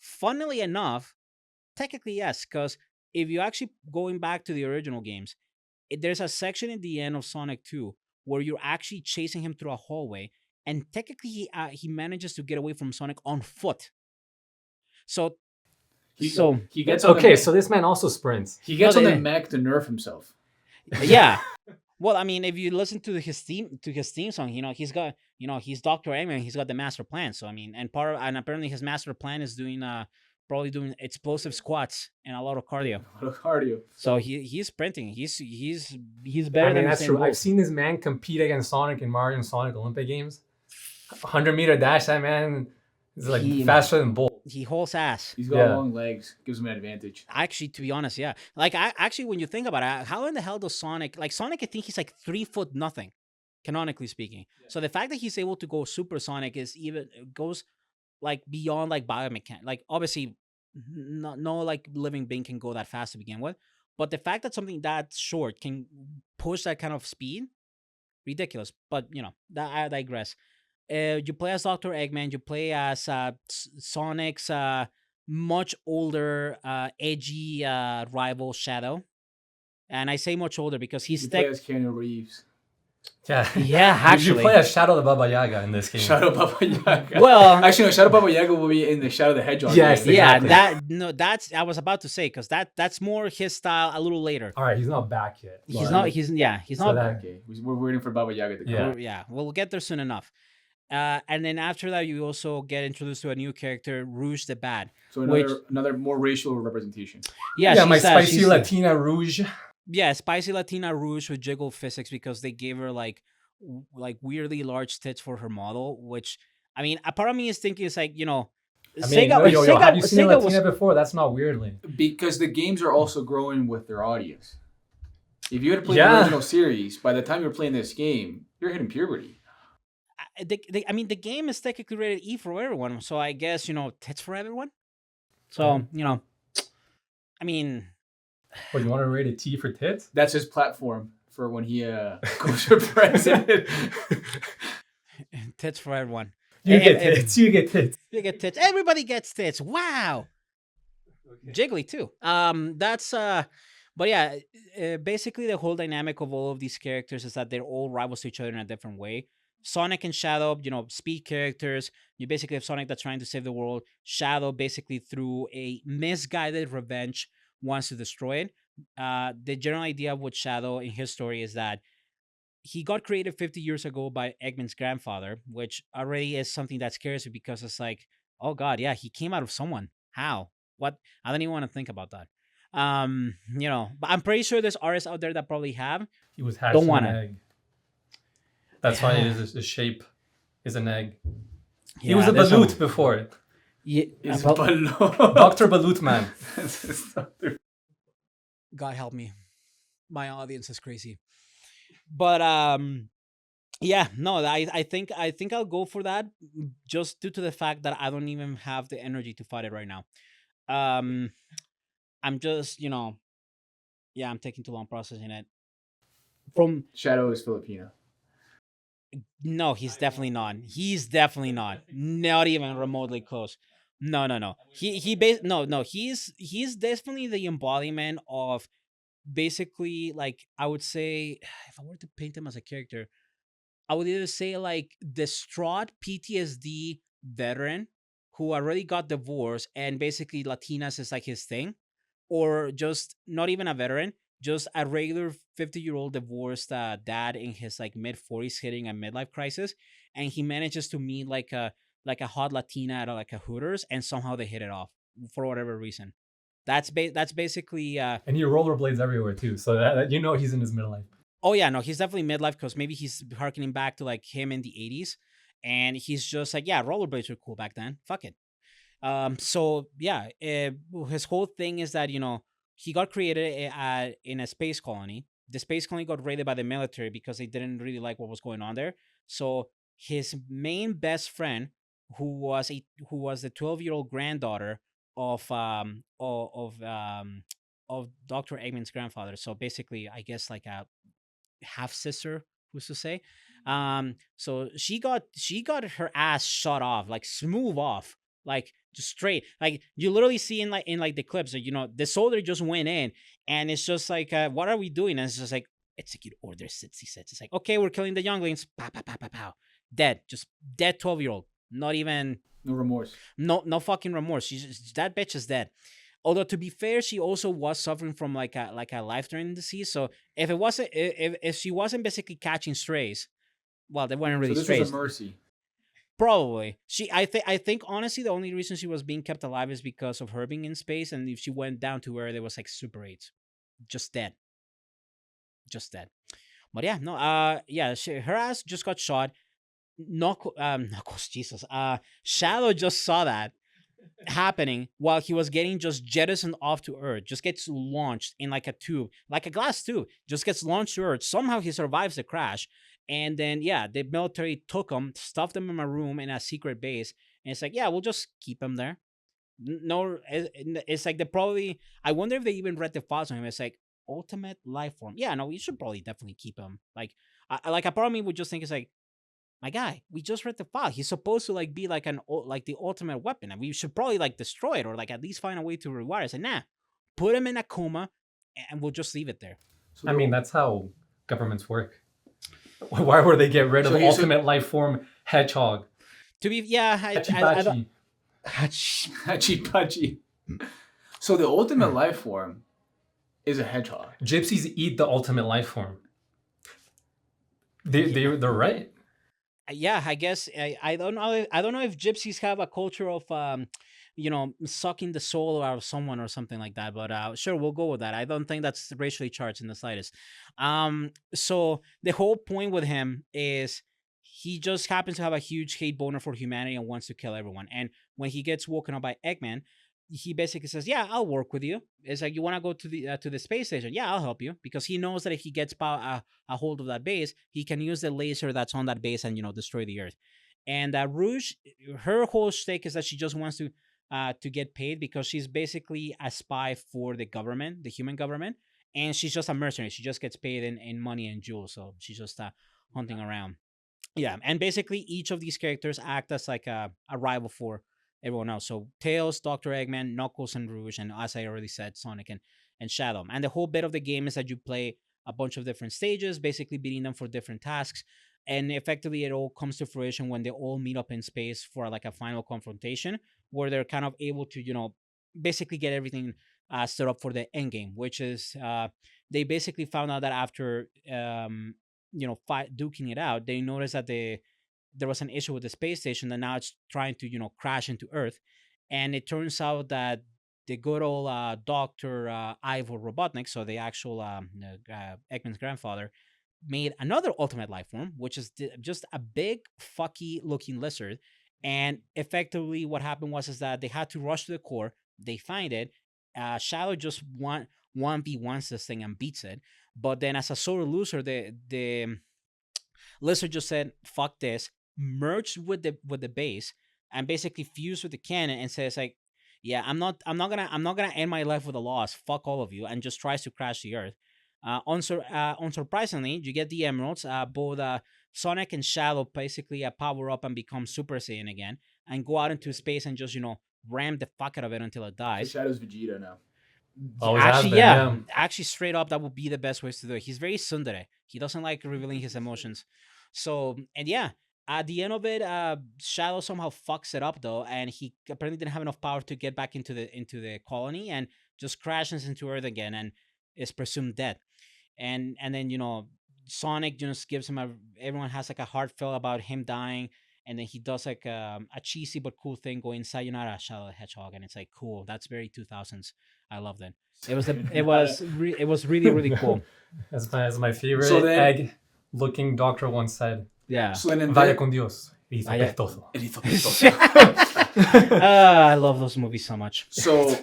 S1: Funnily enough, technically yes, because if you actually going back to the original games, there's a section in the end of Sonic 2 where you're actually chasing him through a hallway, and technically he manages to get away from Sonic on foot. So
S2: He
S1: so
S2: he gets on the
S3: Okay,
S2: mech.
S3: so this man also sprints.
S2: He gets
S1: No,
S2: on the
S1: they-
S2: mech to nerf himself.
S1: yeah. Well, I mean, if you listen to his theme song, he's got he's Doctor Eggman. He's got the master plan. So I mean, and apparently his master plan is doing probably doing explosive squats and a lot of cardio.
S2: A lot of cardio.
S1: So he's sprinting. He's better
S3: I mean,
S1: than
S3: that's
S1: Usain
S3: true. I've
S1: Bolt.
S3: seen this man compete against Sonic in Mario and Sonic Olympic Games. 100-meter dash, that man is like
S1: He-
S3: faster than Bolt.
S1: He hauls ass.
S2: He's got
S3: Yeah.
S2: long legs, gives him an advantage.
S1: Actually, to be honest, yeah. Like, actually, when you think about it, how in the hell does Sonic, like Sonic? I think he's like 3 foot nothing, canonically speaking. So the fact that he's able to go supersonic is even goes like beyond like biomechanics. Like obviously, no like living being can go that fast to begin with, but the fact that something that short can push that kind of speed, ridiculous. But that I digress. You play as Doctor Eggman. You play as Sonic's much older, edgy rival Shadow, and I say much older because he's
S2: You play as Keanu Reeves.
S3: Yeah.
S1: Yeah,
S3: You
S1: actually.
S3: play as Shadow the Baba Yaga in this game.
S2: Shadow Baba Yaga.
S1: Well,
S2: Actually, no. Shadow Baba Yaga will be in the Shadow the Hedgehog.
S3: Yes,
S2: game.
S1: yeah,
S3: exactly.
S1: that's I was about to say because that's more his style a little later.
S3: All right, he's not back yet.
S1: He's
S2: Well,
S1: not.
S2: like-
S1: He's
S3: So
S1: not.
S3: that-
S2: Okay, we're waiting for Baba Yaga to come.
S3: Yeah.
S1: Yeah, we'll get there soon enough. And then after that, you also get introduced to a new character, Rouge the Bad.
S2: So
S1: Which-
S2: another more racial representation.
S1: Yeah,
S3: my
S1: she's,
S3: spicy
S1: she's-
S3: Latina Rouge.
S1: Yeah, spicy Latina Rouge with jiggle physics because they gave her like weirdly large tits for her model. Which I mean, a part of me is thinking it's like
S3: I mean,
S1: Sega.
S3: yo, have you seen a
S1: Sega
S3: Latina
S1: was
S3: before? That's not weirdly.
S2: Because the games are also growing with their audience. If you had to play
S3: Yeah.
S2: the original series, by the time you're playing this game, you're hitting puberty.
S1: I mean, the game is technically rated E for everyone, so I guess tits for everyone. So I mean,
S3: What, you want to rate a T for tits?
S2: That's his platform for when he goes for president.
S1: tits for everyone.
S3: You
S1: Eh,
S3: get
S1: eh,
S3: tits. You get tits.
S1: You get tits. Everybody gets tits. Wow. Jiggly too. That's but yeah, basically the whole dynamic of all of these characters is that they're all rivals to each other in a different way. Sonic and Shadow, speed characters. You basically have Sonic that's trying to save the world. Shadow basically through a misguided revenge wants to destroy it. The general idea with Shadow in his story is that he got created 50 years ago by Eggman's grandfather, which already is something that scares you because it's like, oh god, yeah, he came out of someone. How? What? I don't even want to think about that. But I'm pretty sure there's artists out there that probably have.
S3: He was
S1: Don't
S3: hatched in
S1: want
S3: an
S1: to.
S3: egg. That's why
S1: Yeah,
S3: his shape is an egg. He was
S1: yeah.
S3: a
S1: There's a
S3: balut before.
S1: yeah,
S2: Is
S1: about,
S2: Balot.
S3: Dr. Balut Man.
S1: God help me. My audience is crazy. But yeah, no, I think I'll go for that, just due to the fact that I don't even have the energy to fight it right now. Um I'm just, yeah, I'm taking too long processing it. From
S2: Shadow is Filipino.
S1: No, he's definitely not. He's definitely not. Not even remotely close. No, no, no. No, no. He's definitely the embodiment of, basically, like, I would say, if I were to paint him as a character, I would either say like distraught PTSD veteran who already got divorced and basically Latinas is like his thing, or just not even a veteran, just a regular 50-year-old divorced dad in his like mid 40s hitting a midlife crisis, and he manages to meet like a hot Latina at like a Hooters, and somehow they hit it off for whatever reason. That's basically
S3: And he rollerblades everywhere too. So that you know he's in his middle life.
S1: oh yeah, no, he's definitely midlife because maybe he's harkening back to like him in the 80s, and he's just like, yeah, rollerblades were cool back then. Fuck it. So yeah, his whole thing is that he got created in a space colony. The space colony got raided by the military because they didn't really like what was going on there. So his main best friend, who was the 12-year-old granddaughter of of Dr. Eggman's grandfather. So basically, I guess like a half sister, who's to say. So she got her ass shot off, like smooth off, like just straight. Like you literally see in like the clips that the soldier just went in, and it's just like, what are we doing? And it's just like, execute order 66. It's like, okay, we're killing the younglings. Pow, pow, pow, pow, pow. Dead, just dead 12-year-old. Not even,
S2: No remorse.
S1: no fucking remorse. That bitch is dead. Although, to be fair, she also was suffering from like a life threatening disease. So if she wasn't basically catching strays, well, they weren't
S2: So
S1: really
S2: this was a
S1: strays.
S2: mercy.
S1: Probably I think honestly the only reason she was being kept alive is because of her being in space, and if she went down to where there was like Super 8, just dead, just dead. But yeah, no, yeah, her ass just got shot. Knuckles, Jesus, Shadow just saw that happening while he was getting just jettisoned off to Earth, just gets launched in like a tube, like a glass tube, just gets launched to Earth. Somehow he survives the crash. And then, yeah, the military took him, stuffed him in a room in a secret base. And it's like, yeah, we'll just keep him there. No, it's like they probably, I wonder if they even read the files on him. It's like, ultimate life form. Yeah, no, we should probably definitely keep him. Like, like a part of me would just think it's like, my guy, we just read the file. He's supposed to like be like like the ultimate weapon, and we should probably like destroy it or like at least find a way to rewire it. And nah, put him in a coma, and we'll just leave it there.
S2: So
S3: I mean, that's how governments work. Why would they get rid of ultimate life form hedgehog?
S1: To be, yeah,
S3: Hachi
S1: I don't.
S3: Bachi.
S2: Hachi Pachi. So the ultimate life form is a hedgehog.
S3: Gypsies eat the ultimate life form. They're right.
S1: Yeah, I guess I don't know. I don't know if gypsies have a culture of sucking the soul out of someone or something like that. But sure, we'll go with that. I don't think that's racially charged in the slightest. So the whole point with him is he just happens to have a huge hate boner for humanity and wants to kill everyone. And when he gets woken up by Eggman, he basically says, "Yeah, I'll work with you." It's like, you want to go to the space station? Yeah, I'll help you, because he knows that if he gets a hold of that base, he can use the laser that's on that base and destroy the Earth. And Rouge, her whole stake is that she just wants to get paid, because she's basically a spy for the government, the human government, and she's just a mercenary. She just gets paid in money and jewels, so she's just hunting around. Yeah, and basically each of these characters act as like a rival for everyone else. So Tails, Dr. Eggman, Knuckles, and Rouge, and as I already said, Sonic and Shadow. And the whole bit of the game is that you play a bunch of different stages, basically beating them for different tasks. And effectively, it all comes to fruition when they all meet up in space for like a final confrontation, where they're kind of able to, basically get everything set up for the end game, which is they basically found out that after duking it out, they noticed that there was an issue with the space station, that now it's trying to crash into Earth. And it turns out that the good old Doctor Ivor Robotnik, so the actual Eggman's grandfather, made another ultimate life form, which is just a big fucky looking lizard. And effectively, what happened was is that they had to rush to the core. They find it. Shadow just one v ones this thing and beats it. But then, as a sore loser, the lizard just said, "Fuck this," merged with the base, and basically fused with the cannon and says like, "Yeah, I'm not gonna end my life with a loss. Fuck all of you," and just tries to crash the earth. Unsurprisingly, you get the emeralds. Both Sonic and Shadow basically power up and become Super Saiyan again, and go out into space and just ram the fuck out of it until it
S2: So
S1: dies.
S2: Shadow's Vegeta now.
S1: Yeah,
S3: Always has
S1: actually,
S3: been,
S1: yeah,
S3: yeah.
S1: actually, straight up, that would be the best ways to do it. He's very tsundere. He doesn't like revealing his emotions. So, and yeah, at the end of it, Shadow somehow fucks it up though, and he apparently didn't have enough power to get back into the colony, and just crashes into Earth again, and is presumed dead. And then Sonic just gives him a. Everyone has like a heartfelt about him dying. And then he does like a cheesy but cool thing, going "Sayonara, Shadow the Hedgehog," and it's like cool. That's very 2000s. I love that. It was really really cool.
S3: As my favorite
S2: So then,
S3: egg looking doctor once said,
S1: Yeah.
S2: so then in
S3: Vaya
S2: that,
S3: con Dios. Hizo
S1: Vaya.
S3: pestoso.
S1: I love those movies so much.
S2: so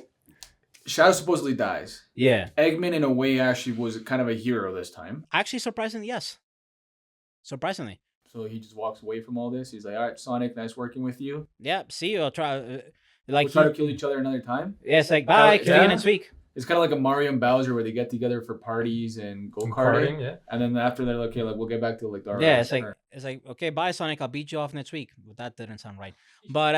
S2: Shadow supposedly dies.
S1: Yeah.
S2: Eggman, in a way, actually was kind of a hero this time.
S1: Actually, surprisingly, yes. Surprisingly.
S2: So he just walks away from all this. He's like, "All right, Sonic, nice working with you.
S1: Yeah. See you. I'll try.
S2: We'll
S1: Like
S2: try to kill each other another time."
S1: yeah, it's like bye. Kill you
S3: Yeah.
S1: next week.
S2: It's kind of like a Mario and Bowser where they get together for parties and go
S3: Karting,
S2: karting,
S3: yeah.
S2: and then after they're like, "Okay, like we'll get back to like our
S1: Yeah, it's like okay, bye Sonic, I'll beat you off next week. Well, that didn't sound right. But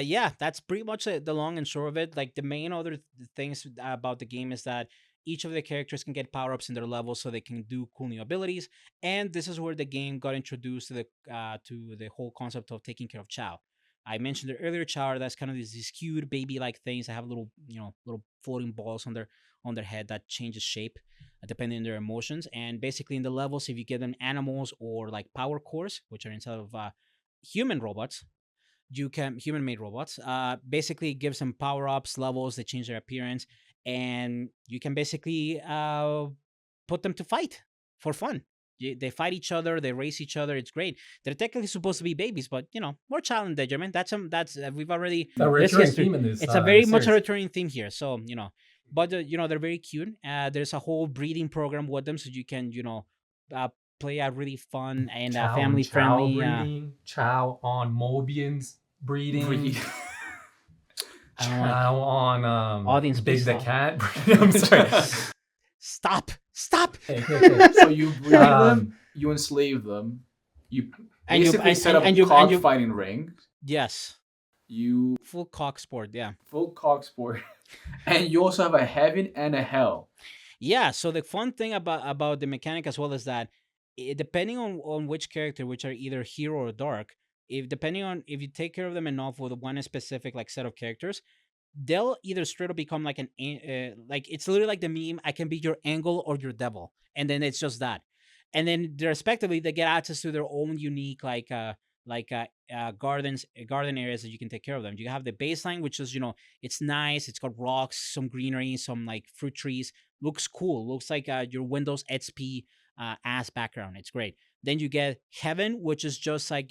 S1: yeah, that's pretty much the long and short of it. Like the main other things about the game is that each of the characters can get power-ups in their levels so they can do cool new abilities. And this is where the game got introduced to the whole concept of taking care of Chow. I mentioned it earlier, Chow, that's kind of these cute baby-like things that have little, little floating balls on their head that changes shape depending on their emotions. And basically, in the levels, if you give them animals or like power cores, which are instead of human robots, you can human made robots. Basically, it gives them power ups, levels, they change their appearance, and you can basically put them to fight for fun. They fight each other, they race each other. It's great. They're technically supposed to be babies, but more child endangerment. That's we've already
S3: The
S1: this
S3: recurring
S1: history.
S3: theme in this.
S1: It's a very much a
S3: series.
S1: returning theme here. So but they're very cute. There's a whole breeding program with them, so you can uh, play a really fun and
S3: Chow on
S1: family
S3: Chow
S1: friendly.
S3: breeding. Chow on Mobians breeding.
S2: Breed.
S1: I don't want
S3: Chow on
S1: Audience,
S3: Big
S1: please
S3: the
S1: stop.
S3: Cat. I'm sorry.
S1: stop.
S3: Okay.
S2: So you breed them, you enslave them, you
S1: And you-
S2: basically
S1: and-
S2: set up
S1: and you- and you-
S2: cockfighting rings.
S1: Yes,
S2: You
S1: full cock sport. Yeah.
S2: full cock sport, and you also have a heaven and a hell.
S1: Yeah, so the fun thing about the mechanic as well is that depending on which character, which are either hero or dark, if depending on if you take care of them enough with one specific like set of characters, they'll either straight up become like like it's literally like the meme, I can be your angel or your devil, and then it's just that. And then respectively they get access to their own unique garden areas that you can take care of them. You have the baseline, which is it's nice, it's got rocks, some greenery, some like fruit trees, looks cool, looks like your Windows XP ass background. It's great. Then you get heaven, which is just like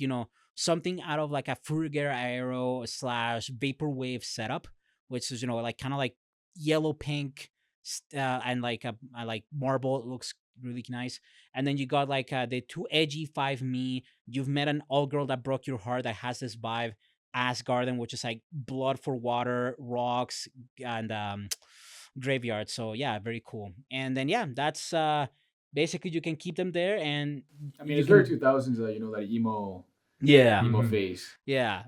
S1: something out of like a Fruger Aero slash vaporwave setup, which is like kind of like yellow pink and like a like marble. It looks really nice. And then you got like the too edgy 5 me. You've met an old girl that broke your heart that has this vibe. Asgarden, which is like blood for water, rocks, and graveyard. So yeah, very cool. And then yeah, that's basically you can keep them there, and
S2: I mean,
S1: you
S2: it's very
S1: can
S2: 2000s, that emo
S1: yeah.
S2: emo
S3: Mhm.
S2: phase.
S1: Yeah,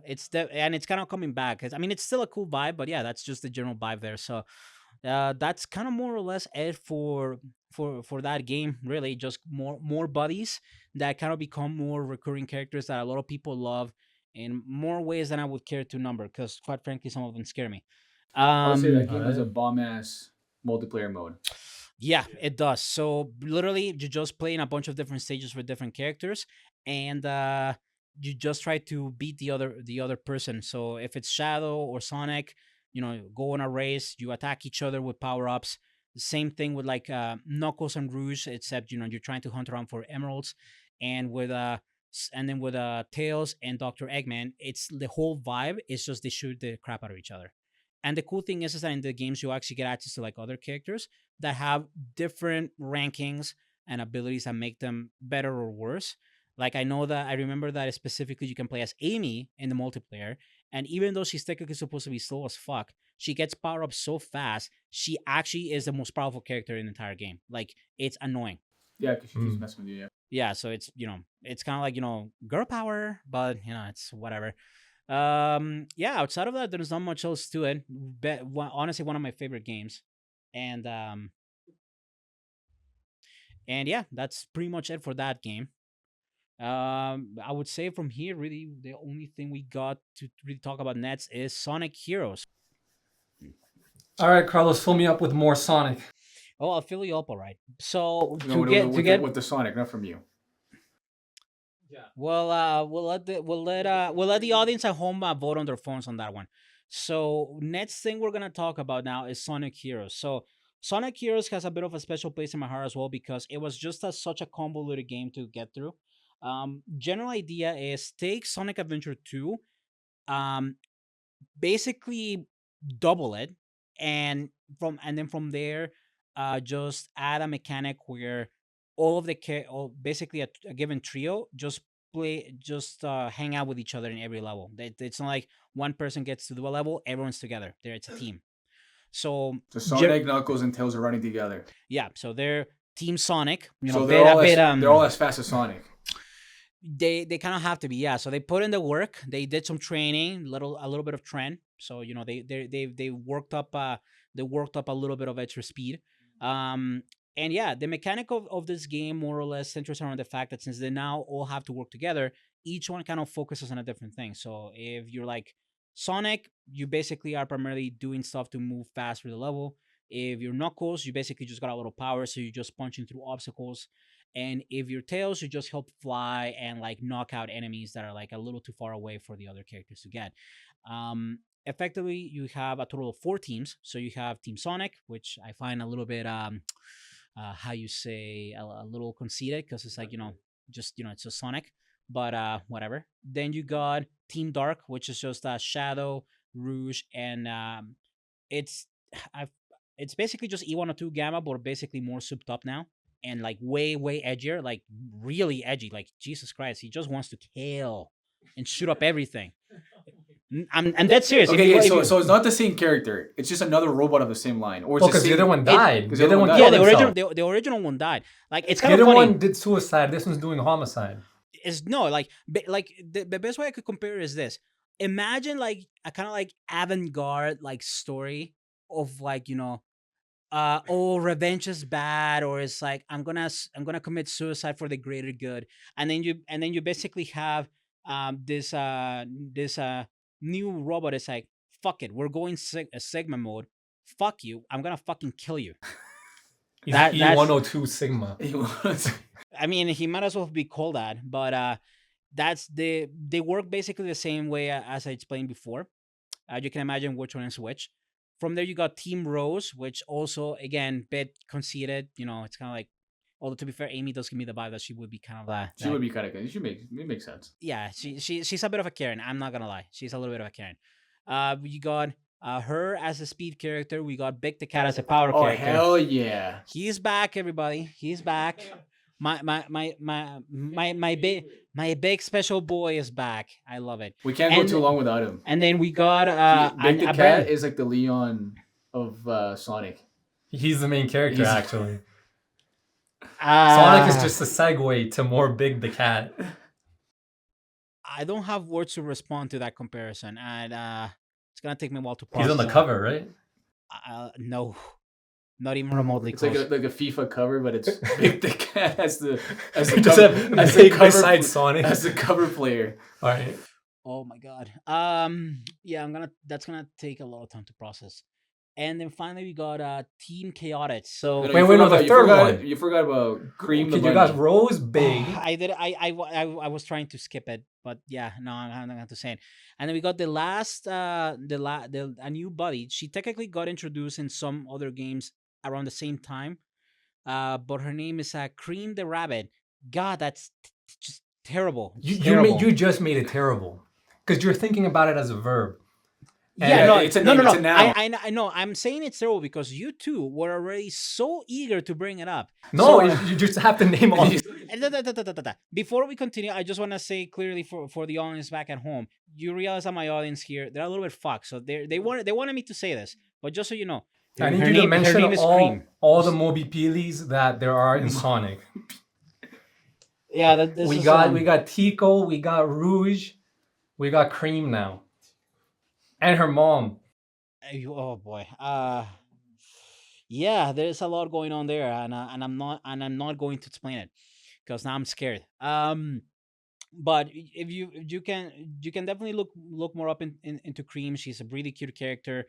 S1: and it's kind of coming back. I mean, it's still a cool vibe, but yeah, that's just the general vibe there. So, that's kind of more or less it for that game. Really, just more buddies that kind of become more recurring characters that a lot of people love in more ways than I would care to number. Because quite frankly, some of them scare me.
S2: I would say that
S1: Um,
S2: game has a
S3: Alright.
S2: bomb ass multiplayer mode.
S1: yeah, it does. So literally, you just play in a bunch of different stages for different characters, and you just try to beat the other person. So if it's Shadow or Sonic, go on a race, you attack each other with power ups. The same thing with like Knuckles and Rouge, except you're trying to hunt around for emeralds, and with and then with Tails and Doctor Eggman, it's the whole vibe. It's just they shoot the crap out of each other. And the cool thing is that in the games you actually get access to like other characters that have different rankings and abilities that make them better or worse. Like I remember that specifically you can play as Amy in the multiplayer, and even though she's technically supposed to be slow as fuck, she gets power up so fast. She actually is the most powerful character in the entire game. Like it's annoying.
S2: Yeah, because she keeps
S3: Mm.
S2: messing with you. Yeah.
S1: Yeah, so it's kind of like girl power, but it's whatever. Yeah, outside of that, there's not much else to it. Honestly, one of my favorite games, and yeah, that's pretty much it for that game. I would say from here, really, the only thing we got to really talk about next is Sonic Heroes.
S3: All right, Carlos, fill me up with more Sonic.
S1: Oh, I'll fill you up, all right. So
S2: No, with the Sonic, not from you.
S1: well, we'll let the audience at home vote on their phones on that one. So next thing we're gonna talk about now is Sonic Heroes. So Sonic Heroes has a bit of a special place in my heart as well because it was just such a convoluted game to get through. General idea is take Sonic Adventure 2, um, basically double it, and then from there, just add a mechanic where all of the basically a given trio just hang out with each other in every level. It's not like one person gets to do a level, everyone's together. There, it's a team. So
S2: So Sonic, Knuckles, and Tails are running together.
S1: yeah, so they're Team Sonic.
S2: So they're all as fast as Sonic.
S1: They kind of have to be, yeah. So they put in the work, they did some training, a little bit of trend. So they worked up a little bit of extra speed. um and yeah, the mechanic of this game more or less centers around the fact that since they now all have to work together, each one kind of focuses on a different thing. So if you're like Sonic, you basically are primarily doing stuff to move fast through the level. If you're Knuckles, you basically just got a little power, so you're just punching through obstacles. And if your Tails, you just help fly and like knock out enemies that are like a little too far away for the other characters to get. Effectively, you have a total of 4 teams. So you have Team Sonic, which I find a little bit how you say, a little conceited, because it's like just it's just Sonic, but whatever. Then you got Team Dark, which is just Shadow, Rouge, and it's I've it's basically just E102 Gamma, but basically more souped up now, and like way way edgier, like really edgy. Like Jesus Christ, he just wants to kill and shoot up everything. I'm dead serious.
S2: Okay, yeah. So it's not the same character. It's just another robot of the same line, or it's
S3: Because the
S2: same,
S3: other one died.
S2: because
S3: The other one
S2: died.
S1: yeah,
S3: killed
S1: the original
S3: himself.
S1: the original one died. Like it's
S3: The
S1: kind of
S3: other
S1: funny.
S3: one did suicide. This one's doing homicide.
S1: Is no, like the best way I could compare it is this. Imagine like a kind of like avant-garde like story of like oh, revenge is bad, or it's like I'm gonna commit suicide for the greater good. And then you basically have this new robot is like, fuck it, we're going Sigma mode. Fuck you, I'm gonna fucking kill you.
S3: He's
S1: That's
S3: E102 Sigma.
S1: I mean, he might as well be called that, but that's they work basically the same way as I explained before. You can imagine which one is which. From there, you got Team Rose, which also again bit conceited. It's kind of like, although to be fair, Amy does give me the vibe that she would be kind of
S2: She would be kind of good. It makes sense.
S1: yeah. She's a bit of a Karen. I'm not gonna lie, she's a little bit of a Karen. We got her as a speed character. We got Big the Cat as a power
S2: Oh
S1: character.
S2: hell yeah!
S1: He's back, everybody. He's back. My big special boy is back. I love it.
S2: We can't go too long without him.
S1: And then we got
S2: Big the Cat is like the Leon of Sonic.
S3: He's the main character,
S2: He's-
S3: actually. Sonic is just a segue to more Big the Cat.
S1: I don't have words to respond to that comparison, and it's gonna take me a while to process.
S3: He's on the cover, right?
S1: No, not even remotely
S2: It's
S1: close.
S2: like a FIFA cover, but it's Big the Cat as the
S3: He just have Big beside Sonic.
S2: as the cover player.
S3: All right.
S1: Oh my god. Yeah, that's gonna take a lot of time to process. And then finally we got Team Chaotix.
S2: No,
S1: So
S2: no,
S3: Wait, wait, no, the
S2: you
S3: third
S2: forgot
S3: one.
S2: you forgot about Cream the
S3: Okay, you got
S2: bunny.
S3: Rose Big.
S1: I did. I was trying to skip it, but yeah, no, I'm not going to say it. And then we got the last, the a new buddy. She technically got introduced in some other games around the same time. But her name is Cream the Rabbit. God, that's just terrible.
S3: You
S1: It's
S3: you made
S1: terrible.
S3: you just made it terrible because you're thinking about it as a verb.
S1: Yeah,
S2: Yeah,
S3: And
S1: no,
S2: it's a
S1: no,
S2: name.
S1: no,
S2: It's
S1: no.
S2: a noun.
S1: I know. I'm saying it's terrible because you two were already so eager to bring it up.
S3: no,
S1: So
S3: you just have to name all.
S1: before we continue, I just want to say clearly for the audience back at home, you realize that my audience here they're a little bit fucked. So they wanted me to say this, but just so you know,
S3: I need
S1: her
S3: you to
S1: name
S3: mention
S1: is Cream.
S3: all the Moby Peelies that there are in Sonic.
S1: Yeah, this
S3: We
S1: is
S3: got Tico, we got Rouge, we got Cream now, and her mom.
S1: oh boy. Yeah, there's a lot going on there, and I'm not going to explain it because now I'm scared. But if you can definitely look more up into Cream. She's a really cute character.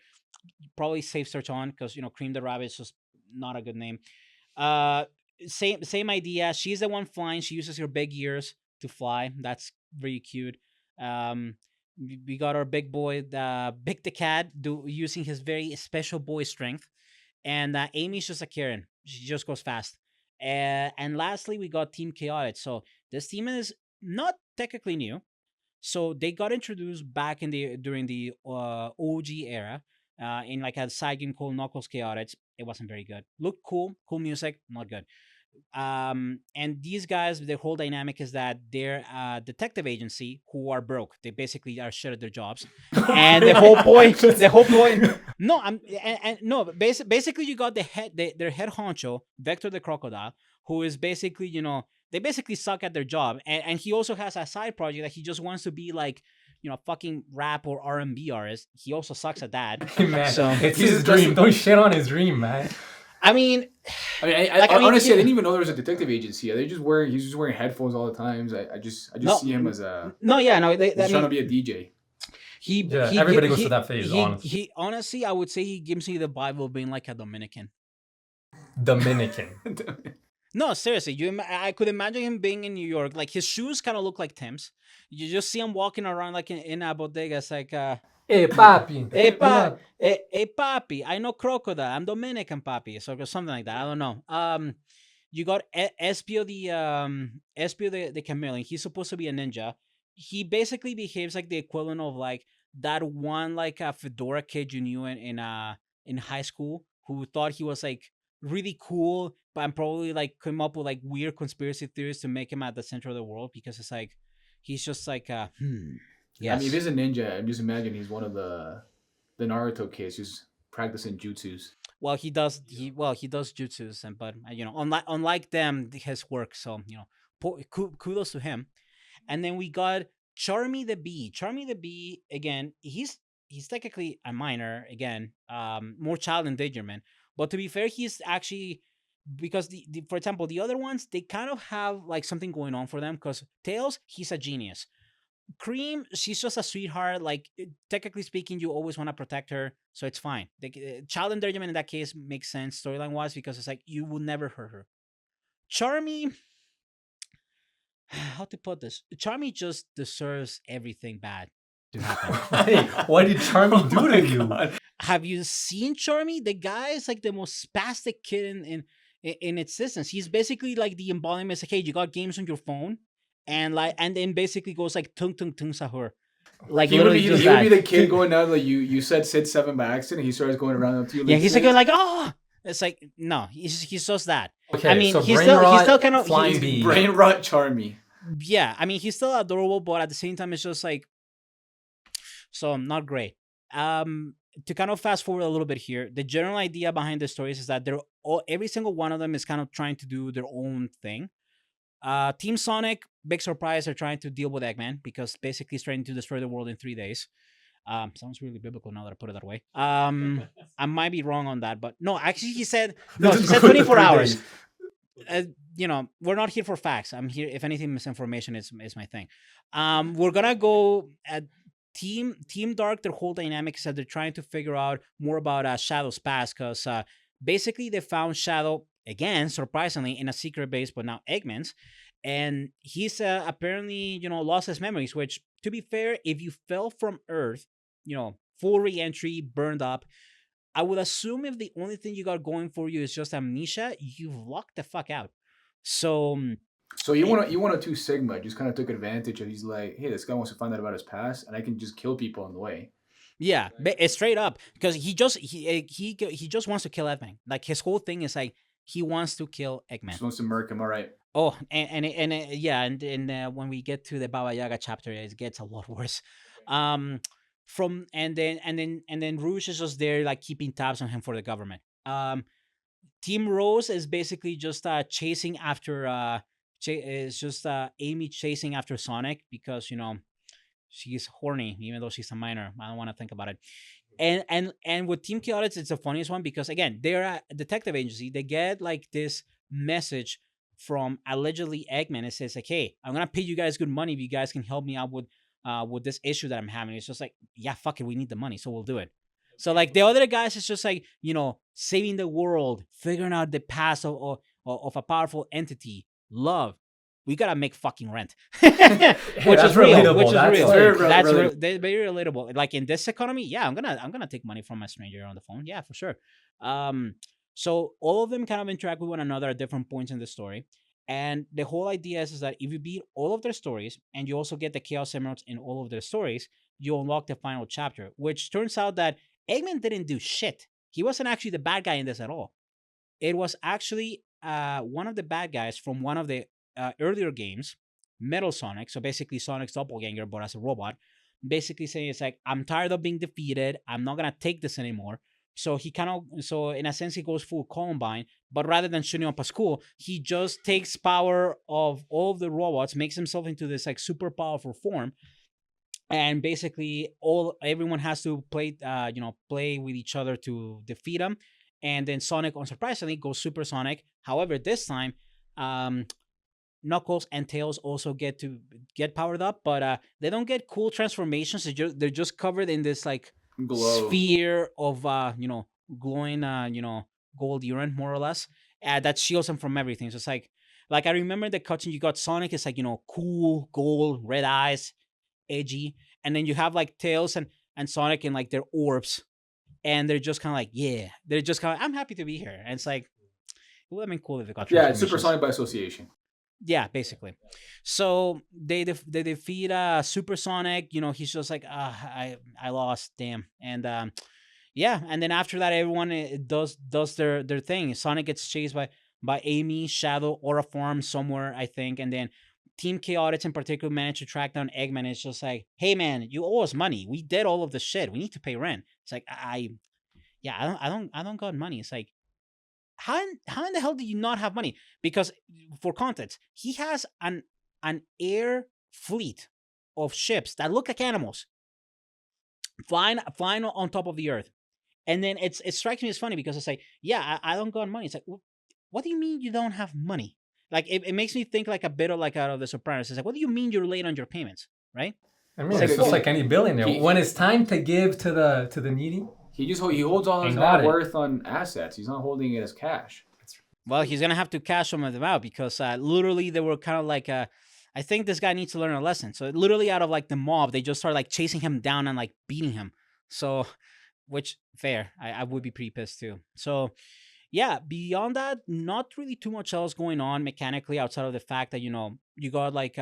S1: Probably safe search on because Cream the Rabbit is just not a good name. Uh, same idea. She's the one flying. She uses her big ears to fly. That's very cute. We got our big boy, the Big the Cat, using his very special boy strength, and Amy's just a Karen. She just goes fast. And lastly, we got Team Chaotic. So this team is not technically new. So they got introduced back in the during the OG era, in like a side game called Knuckles Chaotix. It wasn't very good. Looked cool, cool music, not good. And these guys, their whole dynamic is that they're a detective agency who are broke. They basically are shit at their jobs, and the whole point. No, and no, basically you got their head honcho, Vector the Crocodile, who is basically they basically suck at their job, and he also has a side project that he just wants to be like fucking rap or R&B artist. He also sucks at that.
S3: Man,
S1: So
S3: it's
S2: He's
S3: his
S2: just-
S3: dream. Don't shit on his dream, man.
S1: I mean,
S2: I mean,
S1: Like, I mean,
S2: honestly, I
S1: yeah.
S2: didn't even know there was a detective agency. He's just wearing headphones all the time. I just
S1: No,
S2: see him as a
S1: no, yeah, no,
S2: he's
S1: I
S2: trying to
S1: mean,
S2: be a DJ.
S3: Yeah, everybody goes through that phase, honestly.
S1: He honestly, I would say he gives me the vibe of being like a Dominican.
S3: Dominican.
S1: No, seriously, I could imagine him being in New York. Like his shoes kind of look like Tim's. You just see him walking around like in a bodega. It's like,
S3: Hey, papi.
S1: hey, papi, I know crocodile. I'm Dominican, papi. So something like that. I don't know. You got Espio the chameleon. He's supposed to be a ninja. He basically behaves like the equivalent of like that one like a fedora kid you knew in high school who thought he was like really cool, but I'm probably like came up with like weird conspiracy theories to make him at the center of the world because it's like he's just like
S2: I mean, if he's a ninja, I'm just imagining he's one of the Naruto kids who's practicing jutsus.
S1: Well, he does jutsus, and but unlike them, his work. So kudos to him. And then we got Charmy the Bee. Charmy the Bee again. He's technically a minor again, more child endangerment. But to be fair, he's actually because for example the other ones they kind of have like something going on for them because Tails he's a genius. Cream, she's just a sweetheart. Like technically speaking, you always want to protect her, so it's fine. Child endangerment in that case makes sense storyline wise because it's like you would never hurt her. Charmy, how to put this? Charmy just deserves everything bad to happen.
S3: Hey, what did Charmy do to you?
S2: God.
S1: Have you seen Charmy? The guy is like the most spastic kid in existence. He's basically like the embodiment. Like, hey, you got games on your phone, and then basically goes like tung tung tung sahur. Like
S2: He would
S1: literally
S2: be
S1: just
S2: he would
S1: that.
S2: be the kid going down like you said Sid 7 by accident. He starts going around up to you.
S1: Yeah, he's like
S2: "Sid."
S1: going like oh. It's like no, he's just that.
S3: Okay,
S1: I mean,
S3: so
S1: he's
S3: brain
S1: still
S3: rot,
S1: kind of
S3: flying bee.
S2: brain rot Charmy.
S1: yeah. I mean, he's still adorable, but at the same time, it's just like so not great. To kind of fast forward a little bit here, the general idea behind the stories is that every single one of them is kind of trying to do their own thing. Team Sonic, big surprise, are trying to deal with Eggman because basically he's trying to destroy the world in 3 days. Sounds really biblical now that I put it that way. I might be wrong on that, but no, actually he said no. He said 24 hours. We're not here for facts. I'm here. If anything, misinformation is my thing. We're gonna go at Team Dark, their whole dynamic is that they're trying to figure out more about Shadow's past, because basically they found Shadow again, surprisingly, in a secret base, but now Eggman's, and he's apparently lost his memories. Which, to be fair, if you fell from Earth, full re-entry, burned up, I would assume if the only thing you got going for you is just amnesia, you've locked the fuck out. So
S2: So
S1: it,
S2: you want to two Sigma just kind of took advantage of. He's like, hey, this guy wants to find out about his past, and I can just kill people on the way.
S1: yeah, it's straight up, because he just wants to kill Eggman. Like, his whole thing is like he wants to kill Eggman.
S2: Just wants to murk him. All right.
S1: Oh, yeah, and when we get to the Baba Yaga chapter, it gets a lot worse. Um, from and then Rouge is just there, like, keeping tabs on him for the government. Team Rose is basically just chasing after is just Amy chasing after Sonic, because she's horny, even though she's a minor. I don't want to think about it. And with Team Chaotix, it's the funniest one, because again, they're a detective agency. They get like this message from allegedly Eggman. It says like, "Hey, I'm gonna pay you guys good money if you guys can help me out with this issue that I'm having." It's just like, yeah, fuck it, we need the money, so we'll do it. So like the other guys, it's just like saving the world, figuring out the past of a powerful entity, love. We gotta make fucking rent,
S3: Hey,
S1: which
S3: that's
S1: is real.
S3: relatable.
S1: Which is
S3: That's
S1: real.
S3: like-
S1: That's
S2: relatable.
S1: very relatable. Like, in this economy, yeah, I'm gonna take money from a stranger on the phone. Yeah, for sure. Um, so all of them kind of interact with one another at different points in the story, and the whole idea is that if you beat all of their stories and you also get the Chaos Emeralds in all of their stories, you unlock the final chapter. Which turns out that Eggman didn't do shit. He wasn't actually the bad guy in this at all. It was actually one of the bad guys from one of the earlier games, Metal Sonic. So basically, Sonic's doppelganger, but as a robot. Basically saying it's like, I'm tired of being defeated. I'm not gonna take this anymore. So he kind of, so in a sense, he goes full Columbine, but rather than shooting up a school, he just takes power of all of the robots, makes himself into this like super powerful form, and basically all everyone has to play with each other to defeat him. And then Sonic, unsurprisingly, goes supersonic. However, this time, um Knuckles and Tails also get powered up, but they don't get cool transformations. They're just covered in this like
S2: Glow.
S1: sphere of glowing gold urine, more or less, that shields them from everything. So it's like I remember the cutscene, you got Sonic is like cool gold, red eyes, edgy, and then you have like Tails and Sonic in like their orbs, and they're just kind of like, yeah, they're just kind of, I'm happy to be here, and it's like, it would have been cool if they got
S2: Yeah, it's
S1: transformations.
S2: supersonic by association.
S1: Yeah, basically. So they defeat Supersonic. He's just like, I lost, damn. And yeah, and then after that, everyone does their thing. Sonic gets chased by Amy, Shadow, Aura Form somewhere, I think, and then Team Chaotix in particular managed to track down Eggman. It's just like, hey man, you owe us money. We did all of the shit. We need to pay rent. It's like, yeah, I don't got money. It's like, how in the hell do you not have money? Because, for context, he has an air fleet of ships that look like animals flying on top of the earth. And then it strikes me as funny, because it's like, yeah, I don't got money. It's like, what do you mean you don't have money? Like, it makes me think like a bit of like out of The Sopranos. It's like, what do you mean you're late on your payments, right?
S3: I mean,
S2: Well,
S3: it's
S2: okay,
S3: just
S2: well,
S3: like any billionaire.
S2: he-
S3: When it's time to give to the needy,
S2: he holds all his
S3: Ain't got
S2: net
S3: it.
S2: worth on assets. He's not holding it as cash.
S1: Well, he's gonna have to cash some of them out, because literally they were kind of like, I think this guy needs to learn a lesson. So literally, out of like the mob, they just start like chasing him down and like beating him. So, which, fair, I would be pretty pissed too. So yeah, beyond that, not really too much else going on mechanically, outside of the fact that you got like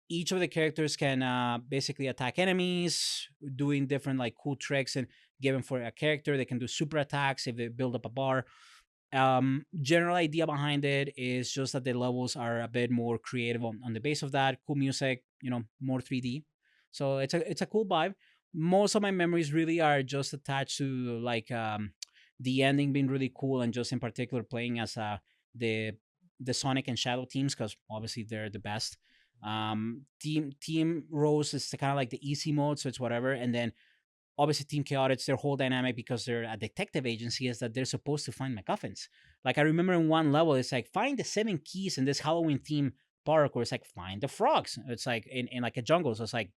S1: each of the characters can basically attack enemies, doing different like cool tricks, and given for a character, they can do super attacks if they build up a bar. General idea behind it is just that the levels are a bit more creative on the base of that. Cool music, more 3D. So it's a cool vibe. Most of my memories really are just attached to like the ending being really cool, and just in particular playing as the the Sonic and Shadow teams, because obviously they're the best. Team Rose is kind of like the easy mode, so it's whatever. And then obviously Team Chaotix, their whole dynamic, because they're a detective agency, is that they're supposed to find MacGuffins. Like, I remember in one level, it's like, find the 7 keys in this Halloween theme park, where it's like, find the frogs. It's like in like a jungle. So it's like,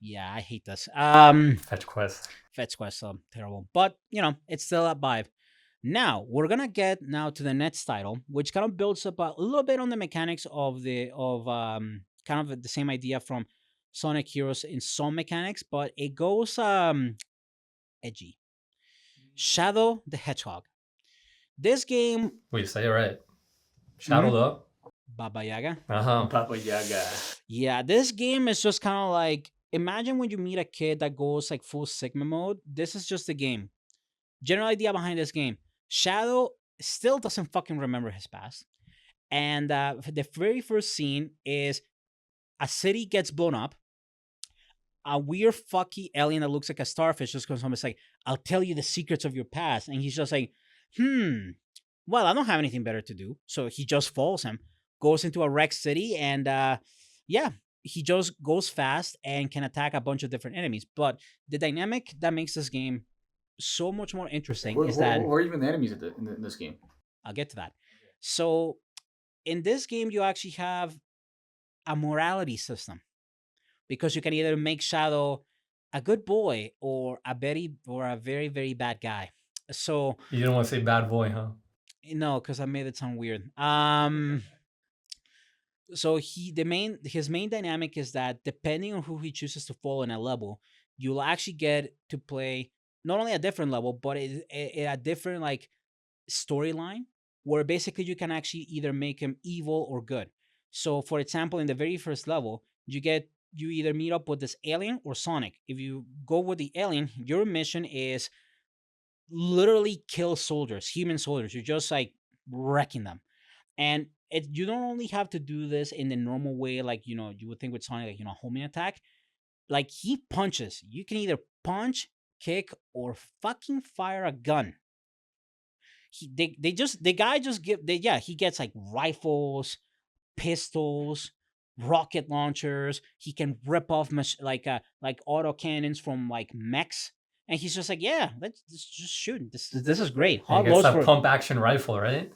S1: Yeah, I hate this.
S3: Fetch quest.
S1: Fetch quest, terrible, but it's still a vibe. Now we're gonna get now to the next title, which kind of builds up a little bit on the mechanics of kind of the same idea from Sonic Heroes in some mechanics, but it goes edgy. Shadow the Hedgehog. This game,
S3: Wait, say it right.
S1: mhm,
S3: Shadowed up.
S1: Baba Yaga.
S3: Uh-huh.
S2: Papa Yaga.
S1: Yeah, this game is just kind of like, imagine when you meet a kid that goes like full Sigma mode. This is just the game. General idea behind this game: Shadow still doesn't fucking remember his past, and the very first scene is a city gets blown up. A weird fucky alien that looks like a starfish just comes home and is like, "I'll tell you the secrets of your past," and he's just like, "Hmm. Well, I don't have anything better to do," so he just follows him, goes into a wrecked city, and yeah, he just goes fast and can attack a bunch of different enemies. But the dynamic that makes this game so much more interesting is that
S2: Who are even the enemies in this game?
S1: I'll get to that. So in this game, you actually have a morality system because you can either make Shadow a good boy or a very very bad guy. So
S3: You didn't want to say bad boy, huh?
S1: no, because I made it sound weird. So his main dynamic is that depending on who he chooses to follow in a level, you'll actually get to play not only a different level, but a different like storyline where basically you can actually either make him evil or good. So, for example, in the very first level, you either meet up with this alien or Sonic. If you go with the alien, your mission is literally kill soldiers, human soldiers. You're just like wrecking them, and you don't only have to do this in the normal way, like you would think with Sonic, like homing attack. Like he punches. You can either punch, kick, or fucking fire a gun. The guy just he gets like rifles, pistols, rocket launchers. He can rip off like auto cannons from like mechs, and he's just like, yeah, let's just shoot. This is great.
S3: And he
S1: Hot
S3: gets
S1: loads
S3: that
S1: for
S3: pump action rifle, right?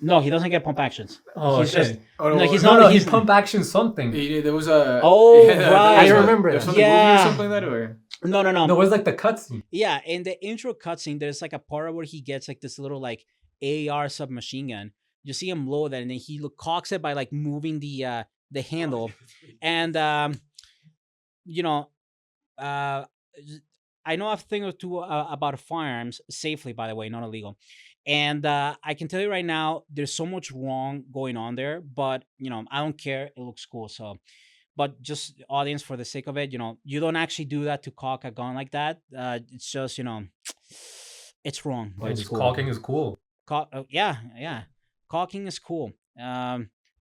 S1: no, he doesn't get pump actions.
S3: Oh,
S1: He's just
S3: okay.
S2: Oh
S1: no,
S2: no,
S1: he's
S3: No,
S1: not.
S3: no, he
S1: He's
S3: pump action something.
S2: there was a
S1: Oh,
S2: yeah,
S1: right.
S3: I remember
S2: There's
S3: that.
S2: from the movie or
S1: Yeah.
S2: something like that, or
S1: no, no, no.
S3: No, it was like the cutscene.
S1: Yeah, in the intro cutscene, there's like a part where he gets like this little like AR submachine gun. You see him load that, and then he cocks it by like moving the handle, and you know, uh, I know a thing or two about firearms safely, by the way, not illegal. And I can tell you right now, there's so much wrong going on there, but I don't care. It looks cool, so but just audience for the sake of it, you don't actually do that to cock a gun like that. It's just it's wrong, but
S3: Yeah,
S1: it's
S3: just
S1: cool.
S3: caulking is cool.
S1: Yeah, yeah, caulking is cool.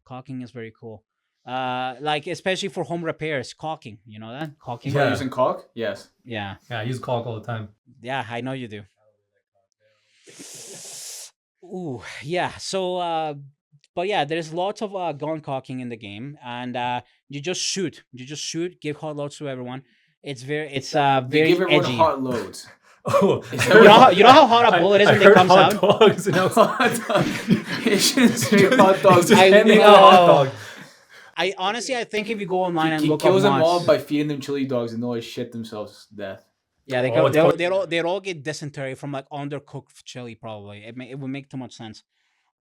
S1: Caulking is very cool. Like especially for home repairs, caulking. You know that caulking.
S2: Am I
S3: Yeah.
S2: using caulk? Yes.
S1: Yeah,
S3: Yeah, I use caulk all the time.
S1: yeah, I know you do. Ooh, yeah. So, but yeah, there's lots of gun cocking in the game, and you just shoot. You just shoot. Give hot loads to everyone. It's
S2: They
S1: very
S2: give everyone
S1: edgy.
S2: hot loads.
S3: Oh,
S2: Is
S3: I
S2: that
S3: heard
S2: right?
S1: You know how hot a bullet is
S3: I
S1: when it
S3: heard
S1: comes
S3: hot
S1: out.
S3: dogs, and I was
S2: Hot dog. It shouldn't say hot dogs.
S3: just
S1: I
S3: handing
S1: know.
S3: out hot dog.
S1: I honestly, I think if you go online and
S2: He
S1: look
S2: kills
S1: up
S2: them all
S1: mods,
S2: by feeding them chili dogs, and they'll always shit themselves to death.
S1: yeah,
S3: Oh, it's called-
S1: they'd all get dysentery from like undercooked chili. Probably it would make too much sense.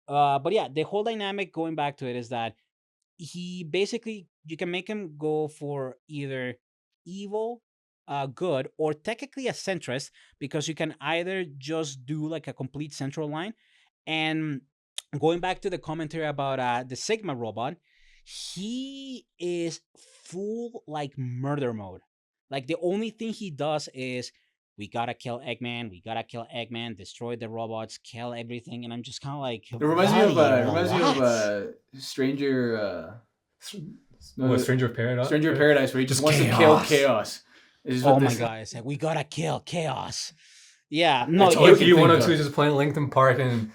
S1: But yeah, the whole dynamic going back to it is that he basically you can make him go for either evil, good, or technically a centrist because you can either just do like a complete central line. And going back to the commentary about the Sigma robot, he is full like murder mode. Like the only thing he does is we gotta kill Eggman, we gotta kill Eggman, destroy the robots, kill everything, and I'm just kind of like,
S2: It reminds me of
S1: "Buddy,
S2: Stranger. No,
S3: What, Stranger of Paradise?
S2: Stranger in Paradise, where he just
S3: Just
S2: wants to kill
S3: chaos.
S2: chaos. This is
S1: oh
S2: what
S1: my
S2: this-
S1: god, it's like we gotta kill chaos." Yeah, no,
S2: That's all
S3: Or
S2: you
S3: if
S2: can
S3: you
S2: think
S3: wanted
S2: of.
S3: to just playing Linkin Park and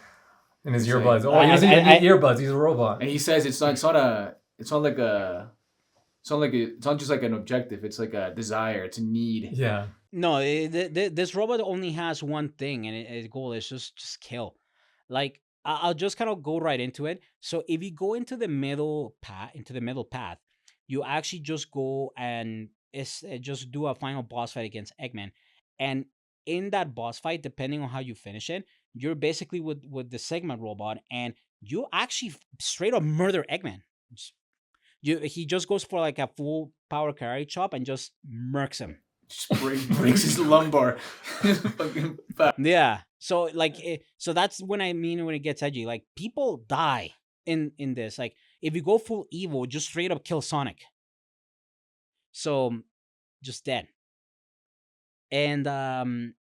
S3: in his
S2: It's like-
S3: earbuds. Oh, he doesn't even
S1: I-
S3: need earbuds. He's a robot.
S2: And he says it's not like a it's not just like an objective. It's like a desire. It's a need.
S3: Yeah.
S1: no, this robot only has one thing, and its goal is just kill. Like I'll just kind of go right into it. So if you go into the middle path, you actually just go and is just do a final boss fight against Eggman, and in that boss fight, depending on how you finish it, you're basically with the Sigma robot, and you actually straight up murder Eggman. He just goes for like a full power karate chop and just murks him.
S2: Just breaks his lumbar. Fucking fat.
S1: Yeah. So like, so that's when I mean when it gets edgy. Like people die in this. Like if you go full evil, just straight up kill Sonic. So just dead. And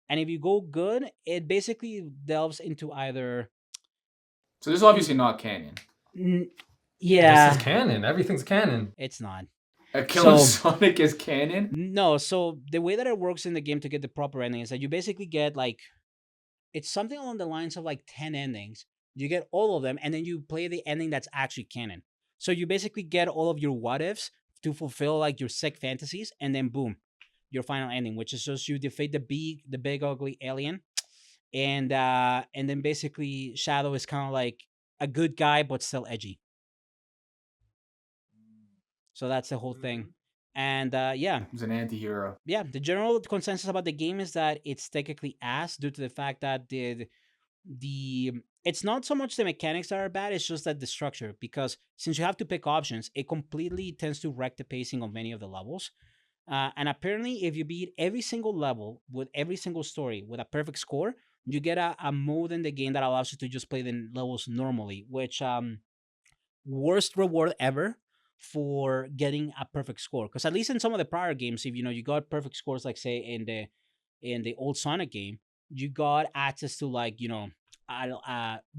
S1: if you go good, it basically delves into either.
S2: So this is obviously not canon.
S1: Yeah,
S3: This is canon. Everything's canon.
S1: it's not.
S2: Killing
S1: So-
S2: Sonic is canon.
S1: No, so the way that it works in the game to get the proper ending is that you basically get like, it's something along the lines of like 10 endings. You get all of them, and then you play the ending that's actually canon. So you basically get all of your what ifs to fulfill like your sick fantasies, and then boom, your final ending, which is just you defeat the big ugly alien, and then basically Shadow is kind of like a good guy but still edgy. So that's the whole thing. And yeah,
S2: He's an anti-hero.
S1: yeah, the general consensus about the game is that it's technically ass due to the fact that the it's not so much the mechanics that are bad, it's just that the structure, because since you have to pick options, it completely tends to wreck the pacing of many of the levels. And apparently, if you beat every single level with every single story with a perfect score, you get a mode in the game that allows you to just play the levels normally, which worst reward ever for getting a perfect score. Because at least in some of the prior games, if you got perfect scores, like say in the old Sonic game, you got access to like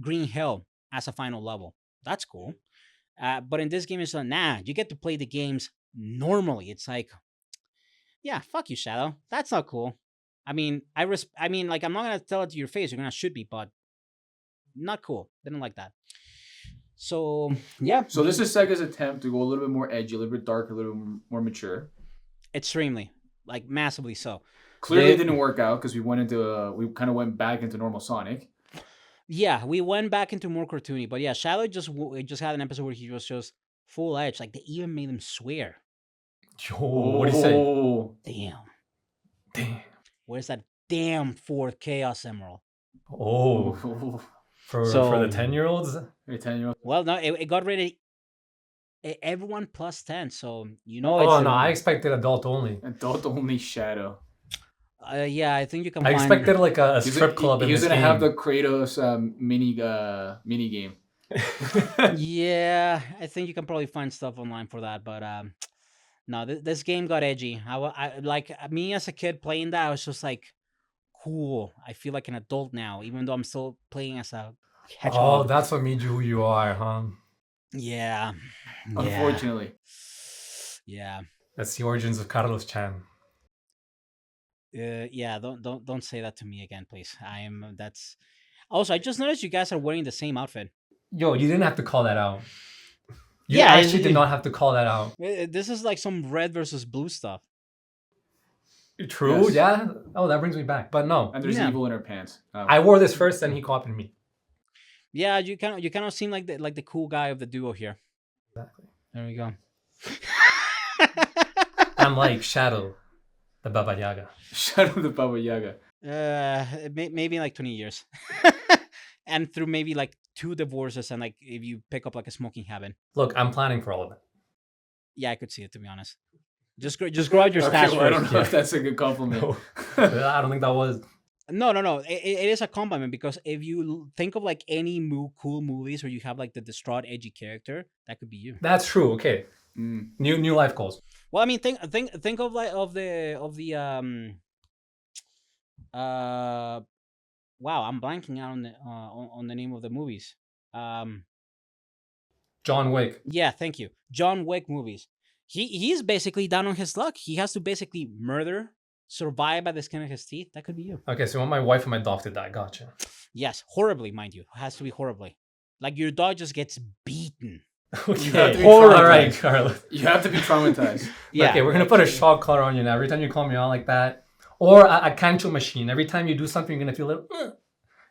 S1: Green Hill as a final level. That's cool. But in this game, it's like, nah, you get to play the games normally. It's like, yeah, fuck you, Shadow. That's not cool. I mean, like, I'm not gonna tell it to your face. You're gonna shoot me, but not cool. Didn't like that. So yeah.
S2: So this is Sega's attempt to go a little bit more edgy, a little bit darker, a little bit more mature.
S1: Extremely, like massively so.
S2: Clearly, it didn't work out because we kind of went back into normal Sonic.
S1: Yeah, we went back into more cartoony, but yeah, Shadow just had an episode where he was just full edge. Like they even made him swear.
S3: Yo, what do you say?
S2: Oh.
S1: Damn,
S3: Damn.
S1: where's that damn fourth Chaos Emerald?
S3: Oh, for the 10-year-olds.
S2: 10-year-old.
S1: Well, no, it got rated everyone plus 10, so
S3: Oh no, I expected adult only.
S2: Adult only Shadow.
S1: Yeah, I think you can.
S3: I expected like a strip club.
S2: He was gonna have the Kratos mini game.
S1: Yeah, I think you can probably find stuff online for that, but no, this game got edgy. I like me as a kid playing that. I was just like, cool. I feel like an adult now, even though I'm still playing as a hedgehog.
S3: Oh, that's what made you who you are, huh?
S1: Yeah.
S2: Unfortunately.
S1: Yeah.
S3: That's the origins of Carlos Chan.
S1: Yeah. Don't say that to me again, please. That's. Also, I just noticed you guys are wearing the same outfit.
S3: Yo, you didn't have to call that out. You
S1: Yeah,
S3: actually did not have to call that out.
S1: This is like some red versus blue stuff.
S3: True,
S2: Yes.
S3: yeah. Oh, that brings me back. But no,
S2: And there's
S1: Yeah.
S2: evil in her pants.
S3: I wore this first, then he copied me.
S1: Yeah, you kind of seem like the cool guy of the duo here.
S3: Exactly.
S1: There we go.
S3: I'm like Shadow, the Baba Yaga.
S2: Shadow the Baba Yaga.
S1: Maybe in like 20 years. And through maybe like 2 divorces and like if you pick up like a smoking habit.
S3: Look, I'm planning for all of it.
S1: Yeah, I could see it, to be honest. Just grow out your
S2: Okay,
S1: stash
S2: well, I don't
S1: first.
S2: know if that's a good compliment.
S3: No. I don't think that was.
S1: No. It is a compliment because if you think of like any cool movies where you have like the distraught, edgy character, that could be you.
S3: That's true. Okay,
S2: Mm.
S3: new life goals.
S1: Well, I mean, think of like of the wow, I'm blanking out on the name of the movies.
S3: John Wick.
S1: Yeah, thank you. John Wick movies. He's basically down on his luck. He has to basically murder, survive by the skin of his teeth. That could be you.
S3: Okay, so you want my wife and my dog to die. Gotcha.
S1: Yes, horribly, mind you. It has to be horribly. Like your dog just gets beaten.
S3: Okay.
S2: have to be
S3: All
S2: traumatized.
S3: right, Carlos.
S2: You have to be traumatized.
S1: Yeah.
S3: Okay, we're gonna put a shock collar on you now. Every time you call me out like that, or a cancel machine. Every time you do something, you're gonna feel it,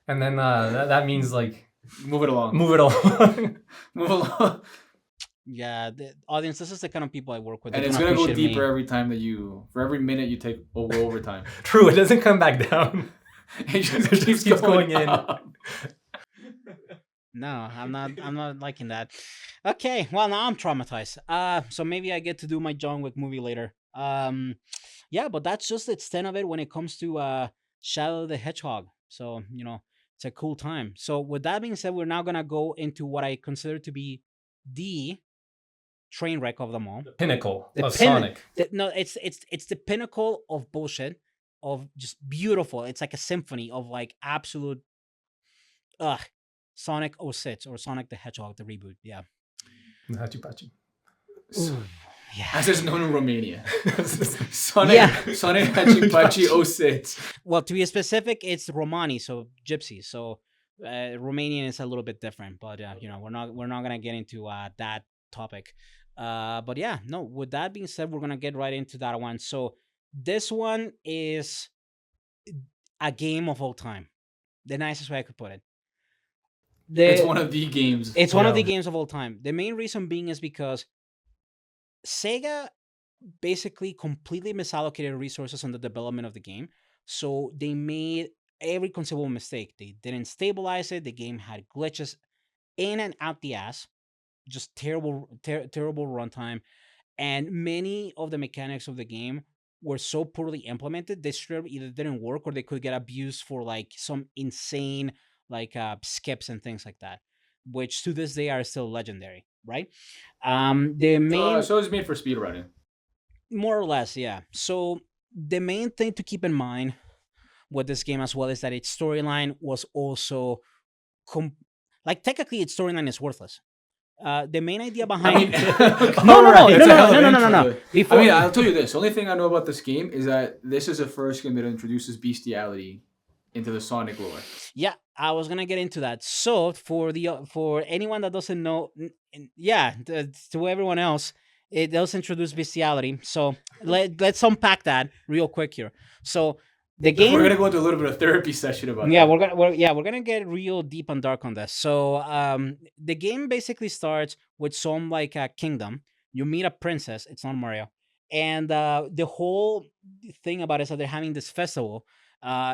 S3: and then that means like
S2: Move it along.
S3: move it along.
S2: Move along.
S1: Yeah, the audience, this is the kind of people I work with. They
S2: And
S1: don't
S2: it's gonna go
S1: appreciate
S2: deeper
S1: me.
S2: every time that you, for every minute you take over overtime.
S3: True, it doesn't come back down.
S2: It just
S3: It
S2: keeps
S3: just keeps
S2: going
S3: going in.
S2: up.
S1: No, I'm not liking that. Okay, well now I'm traumatized. So maybe I get to do my John Wick movie later. Yeah, but that's just the extent of it when it comes to Shadow the Hedgehog. So, it's a cool time. So with that being said, we're now gonna go into what I consider to be the train wreck of them all.
S3: Pinnacle
S1: The
S3: of
S1: pin
S3: Sonic.
S1: no, it's the pinnacle of bullshit, of just beautiful. It's like a symphony of like absolute ugh. Sonic '06 or Sonic the Hedgehog, the reboot. Yeah.
S3: Hachi Pachi.
S2: So,
S1: Ooh, yeah.
S2: as is known in Romania. Sonic,
S1: Yeah.
S2: Sonic Hachipachi 06.
S1: Well, to be specific, it's Romani, so gypsies. So Romanian is a little bit different, but we're not gonna get into that topic. But yeah, no. With that being said, we're gonna get right into that one. So this one is a game of all time, the nicest way I could put it.
S2: It's
S1: The
S2: one of the games.
S1: It's one of the
S3: Yeah.
S1: games of all time. The main reason being is because Sega basically completely misallocated resources on the development of the game. So they made every conceivable mistake. They didn't stabilize it. The game had glitches in and out the ass. Just terrible runtime. And many of the mechanics of the game were so poorly implemented, they straight up either didn't work or they could get abused for like some insane like skips and things like that, which to this day are still legendary, right? The
S2: So,
S1: main
S2: so it's made for speedrunning.
S1: More or less, yeah. So the main thing to keep in mind with this game as well is that its storyline was also com- like technically its storyline is worthless. The main idea
S2: I
S1: behind
S2: mean,
S1: no
S3: All
S1: no no no
S3: right.
S2: it's
S1: no
S2: a hell
S1: no
S2: of
S1: no
S2: an
S1: no no no
S2: intro.
S1: no
S2: But, I
S1: before
S2: mean, I'll tell you this. The only thing I know about this game is that this is the first game that introduces bestiality into the Sonic lore.
S1: yeah, I was gonna get into that. So for anyone that doesn't know, yeah, to everyone else, it does introduce bestiality. So let's unpack that real quick here. So the
S2: We're
S1: game
S2: gonna go into a little bit of therapy session about
S1: Yeah,
S2: that.
S1: we're gonna get real deep and dark on this. So, the game basically starts with some like a kingdom. You meet a princess. It's not Mario, and the whole thing about it is that they're having this festival,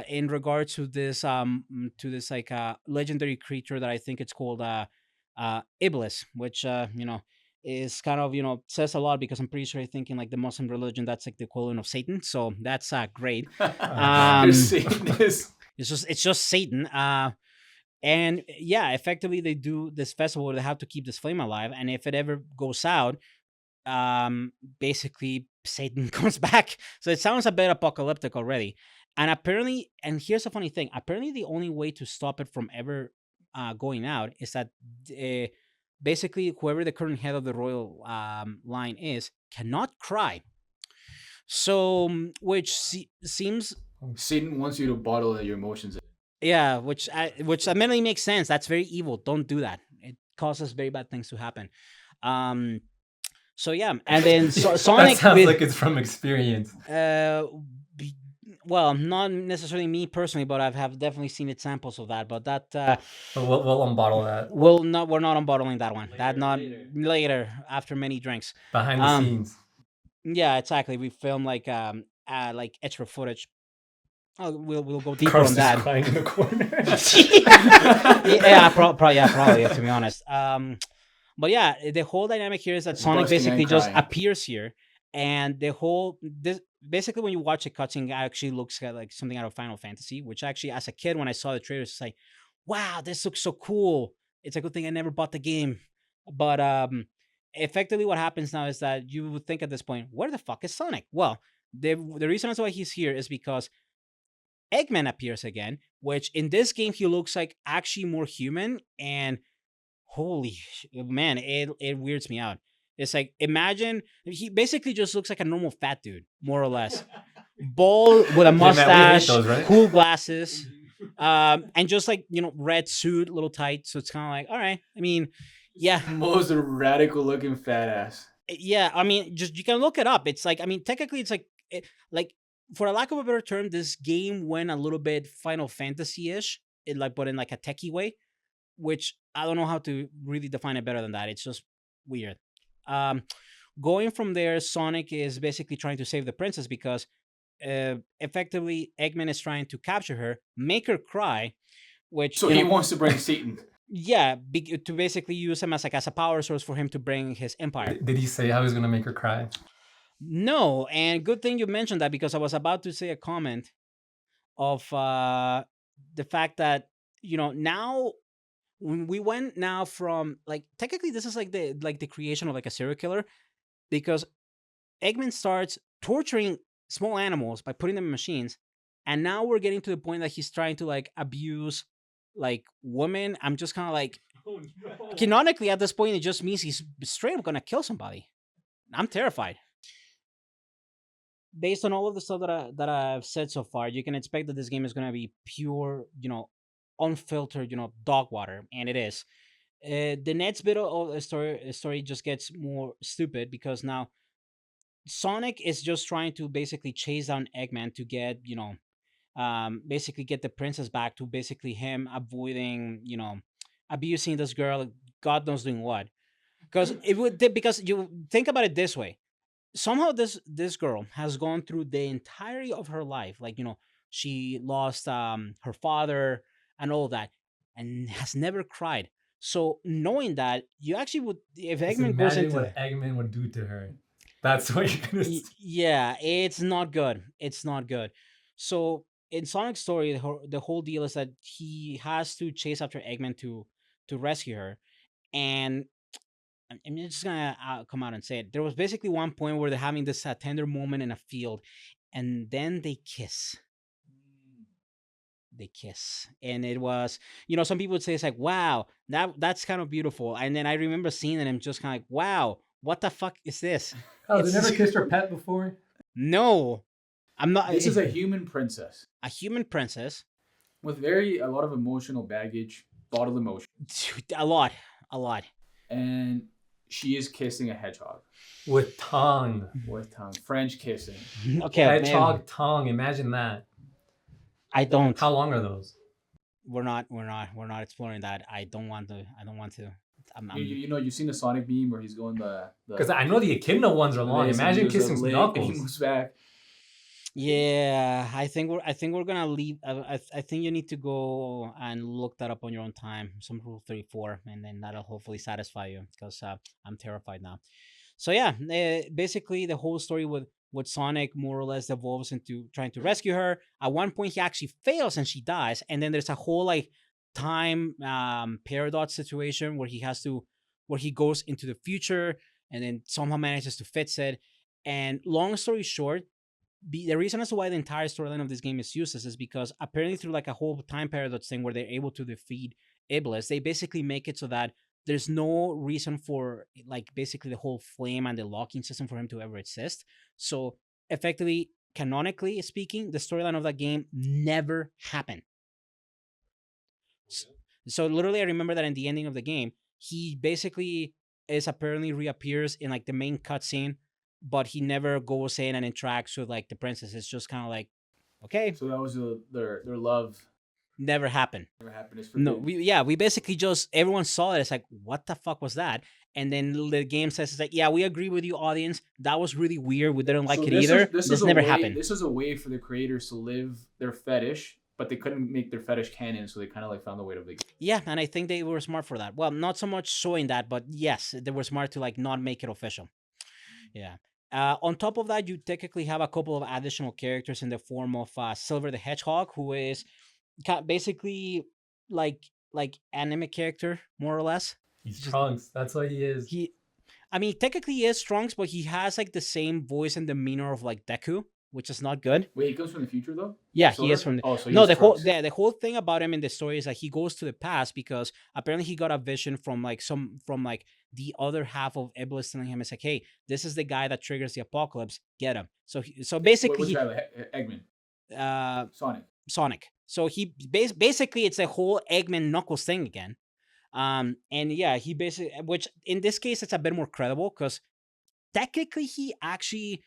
S1: in regard to this like legendary creature that I think it's called Iblis, which is kind of says a lot because I'm pretty sure I think in like the Muslim religion that's like the equivalent of Satan. So that's great.
S3: God.
S2: You're
S1: Um,
S2: saying this.
S1: it's just Satan. And yeah, effectively they do this festival where they have to keep this flame alive, and if it ever goes out, basically Satan comes back. So it sounds a bit apocalyptic already. And apparently, and here's the funny thing: apparently, the only way to stop it from ever going out is that uh, basically whoever the current head of the royal line is cannot cry. So, which seems
S2: Satan wants you to bottle your emotions.
S1: Yeah, which admittedly makes sense. That's very evil. Don't do that. It causes very bad things to happen. Um. So yeah, and then
S3: That
S1: Sonic
S3: sounds
S1: with
S3: like it's from experience.
S1: be- well, not necessarily me personally, but have definitely seen examples of that. But that
S3: But we'll unbottle that
S1: we're not unbottling that one. That not later after many drinks.
S3: behind the
S1: Um.
S3: scenes.
S1: Yeah, exactly. We film like extra footage. Oh, we'll go deeper on
S3: Carlos is
S1: that.
S3: crying in the corner.
S1: Yeah, probably. To be honest, but yeah, the whole dynamic here is that Sonic
S2: Busting and
S1: basically just
S2: crying.
S1: appears here, and the whole this basically when you watch a cutscene, it actually looks like something out of Final Fantasy. Which actually, as a kid, when I saw the trailers, it's like, wow, this looks so cool. It's a good thing I never bought the game, but effectively, what happens now is that you would think at this point, where the fuck is Sonic? Well, the reason that's why he's here is because Eggman appears again, which in this game he looks like actually more human, and man, it weirds me out. It's like imagine he basically just looks like a normal fat dude, more or less. Bald with a
S3: Yeah, man, we hate
S1: mustache,
S3: those, right?
S1: cool glasses, and just like red suit, little tight. So it's kind of like, all right. I mean, yeah,
S2: Most radical looking fat ass.
S1: yeah. I mean, just you can look it up. It's like, I mean, technically, it's like for a lack of a better term, this game went a little bit Final Fantasy ish, but in like a techie way, which I don't know how to really define it better than that. It's just weird. Going from there, Sonic is basically trying to save the princess because effectively Eggman is trying to capture her, make her cry, which
S2: So he wants to bring Satan.
S1: yeah, to basically use him as like as a power source for him to bring his empire.
S3: Did he say how he's gonna make her cry?
S1: No, and good thing you mentioned that because I was about to say a comment of the fact that now when we went now from like technically this is like the creation of like a serial killer because Eggman starts torturing small animals by putting them in machines, and now we're getting to the point that he's trying to like abuse like women. I'm just kind of like
S3: Oh no!
S1: canonically at this point it just means he's straight up gonna kill somebody. I'm terrified. Based on all of the stuff that I've said so far, you can expect that this game is gonna be pure, unfiltered, dog water, and it is. The next bit of the story just gets more stupid because now Sonic is just trying to basically chase down Eggman to get, basically get the princess back to basically him avoiding, abusing this girl, God knows doing what. Because you think about it this way. Somehow this girl has gone through the entirety of her life. Like, she lost her father and all that and has never cried. So knowing that, you actually would if
S3: Just
S1: Eggman goes
S3: imagine
S1: into
S3: what Eggman would do to her. That's what you're gonna see.
S1: yeah, it's not good. It's not good. So in Sonic's story, the whole deal is that he has to chase after Eggman to rescue her, and I'm just gonna come out and say it. There was basically one point where they're having this tender moment in a field, and then they kiss. They kiss, and it was, some people would say it's like, wow, that's kind of beautiful. And then I remember seeing it, and I'm just kind of like, wow, what the fuck is this?
S3: Oh, they
S1: It's
S3: never kissed her pet before.
S1: no, I'm not.
S2: This is a human princess
S1: a human princess.
S2: with a lot of emotional baggage, bottled emotion,
S1: A lot, a lot.
S2: and she is kissing a hedgehog
S3: With tongue.
S2: with tongue, French kissing.
S1: Okay, man,
S3: Hedgehog tongue. Imagine that.
S1: I don't.
S3: How long are those?
S1: We're not exploring that. I don't want to. I don't want to.
S2: You've seen the Sonic meme where he's going
S3: Because I know the echidna ones are long. Imagine kissing
S2: some
S3: Knuckles.
S2: And he moves back.
S1: Yeah, I think we're gonna leave. I think you need to go and look that up on your own time. Some Rule 34, and then that'll hopefully satisfy you because I'm terrified now. So yeah, basically the whole story with Sonic more or less evolves into trying to rescue her. At one point, he actually fails and she dies, and then there's a whole like time paradox situation where he goes into the future and then somehow manages to fix it. And long story short, the reason as to why the entire storyline of this game is useless is because apparently through like a whole time paradox thing where they're able to defeat Iblis, they basically make it so that there's no reason for like basically the whole flame and the locking system for him to ever exist. So effectively, canonically speaking, the storyline of that game never happened. So literally, I remember that in the ending of the game, he basically is apparently reappears in like the main cutscene, but he never goes in and interacts with like the princess. It's just kind of like, okay,
S2: So that was their love.
S1: never happened.
S2: Never happened. It's
S1: No,
S2: forbidden.
S1: we basically just everyone saw it. It's like, what the fuck was that? And then the game says it's like, yeah, we agree with you, audience. That was really weird. We didn't like
S2: So
S1: it either.
S2: this
S1: This
S2: was a
S1: never
S2: way,
S1: happened.
S2: This was a way for the creators to live their fetish, but they couldn't make their fetish canon, so they kind of like found a way to make.
S1: Yeah, and I think they were smart for that. Well, not so much showing that, but yes, they were smart to like not make it official. Yeah. On top of that, you technically have a couple of additional characters in the form of Silver the Hedgehog, who is basically like anime character more or less.
S3: He's
S1: Just
S3: Trunks. That's what he is.
S1: he, I mean, technically he is Trunks, but he has like the same voice and demeanor of like Deku, which is not good.
S2: Wait, he comes from the future though.
S1: Yeah, he
S2: Silver?
S1: is from.
S2: Oh, so
S1: No,
S2: he's
S1: the whole
S2: Trunks.
S1: the whole thing about him in the story is that he goes to the past because apparently he got a vision from like the other half of Iblis telling him it's like, hey, this is the guy that triggers the apocalypse. Get him. So basically,
S2: Which guy? Like, Eggman, Sonic.
S1: Sonic. So he basically it's a whole Eggman Knuckles thing again. And yeah, he basically, which in this case it's a bit more credible because technically he actually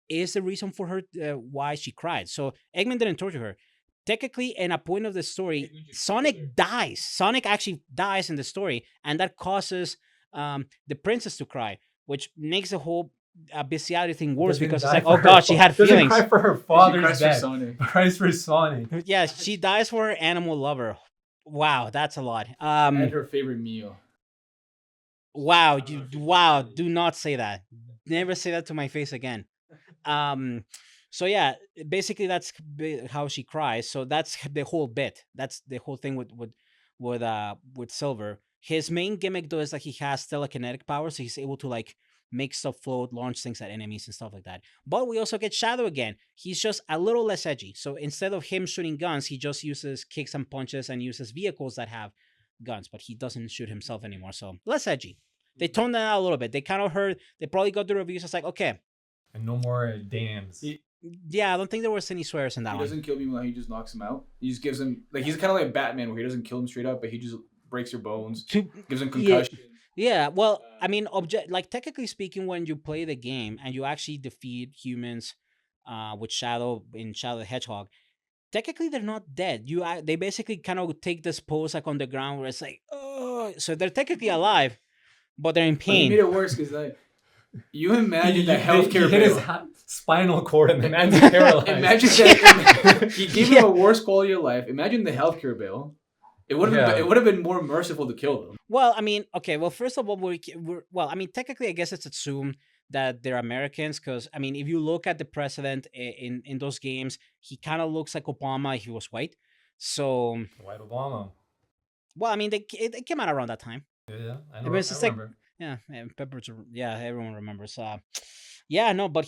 S1: is the reason for her why she cried. So Eggman didn't torture her. Technically, in a point of the story, Sonic dies. Sonic actually dies in the story, and that causes the princess to cry. which makes the whole bestiality thing worse
S3: Doesn't
S1: because it's
S3: die
S1: like,
S3: for
S1: oh
S3: her
S1: god, she had
S3: doesn't cry
S1: feelings.
S3: for her
S2: She
S3: father's
S2: cries for
S3: death.
S2: Sonic.
S3: Cries for Sonic.
S1: Yeah, she dies for her animal lover. Wow, that's a lot.
S2: And her favorite meal.
S1: Wow, wow, do not say that. Never say that to my face again. Um so yeah, basically that's how she cries. So that's the whole bit. That's the whole thing with Silver. His main gimmick though is that he has telekinetic power, so he's able to like make stuff float, launch things at enemies and stuff like that. But we also get Shadow again. He's just a little less edgy. So instead of him shooting guns, he just uses kicks and punches and uses vehicles that have guns, but he doesn't shoot himself anymore. So less edgy. They toned that out a little bit. They kind of heard, they probably got the reviews. It's like, okay,
S3: And no more dams.
S1: yeah, I don't think there was any swears in that
S2: He
S1: one.
S2: doesn't kill people. He just knocks him out. He just gives him like he's kind of like Batman, where he doesn't kill him straight up, but he just breaks your bones, gives him
S1: Yeah,
S2: concussion.
S1: yeah. Well, I mean, object like technically speaking, when you play the game and you actually defeat humans, with Shadow in Shadow the Hedgehog, technically they're not dead. They basically kind of take this pose like on the ground where it's like, oh, so they're technically alive, but they're in
S2: But he made
S1: pain.
S2: it worse because like you imagine the
S3: he
S2: healthcare
S3: hit his
S2: bill.
S3: spinal cord and the man's paralyzed.
S2: Imagine that he gave him
S1: Yeah.
S2: a worse quality of life. Imagine the healthcare bill.
S3: Yeah.
S2: It would have been more merciful to kill them.
S1: Well, I mean, okay. Well, first of all, well, I mean, technically, I guess it's assumed that they're Americans because I mean, if you look at the president in those games, he kind of looks like Obama if he was white. So,
S3: White Obama.
S1: well, I mean, it came out around that time.
S3: Yeah, I
S1: It
S3: know.
S1: was
S3: I
S1: just like,
S3: remember.
S1: yeah, Pepper's, yeah, everyone remembers. Yeah, no, but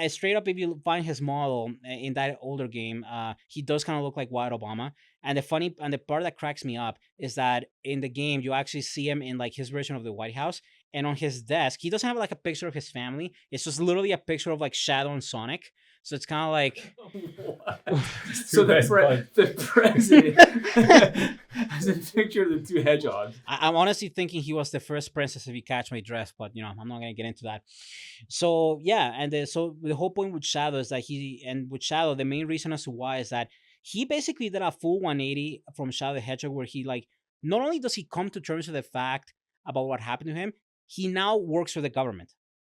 S1: straight up, if you find his model in that older game, he does kind of look like White Obama. And the part that cracks me up is that in the game, you actually see him in like his version of the White House, and on his desk, he doesn't have like a picture of his family. It's just literally a picture of like Shadow and Sonic. So it's kind of like,
S3: What?
S2: So
S3: Too bad, bud.
S2: the president has a picture of the two hedgehogs.
S1: I'm honestly thinking he was the first princess if you catch my drift, but you know, I'm not gonna get into that. So yeah, and so the whole point with Shadow is that with Shadow, the main reason as to why is that he basically did a full 180 from Shadow the Hedgehog, where he like not only does he come to terms with the fact about what happened to him, he now works for the government.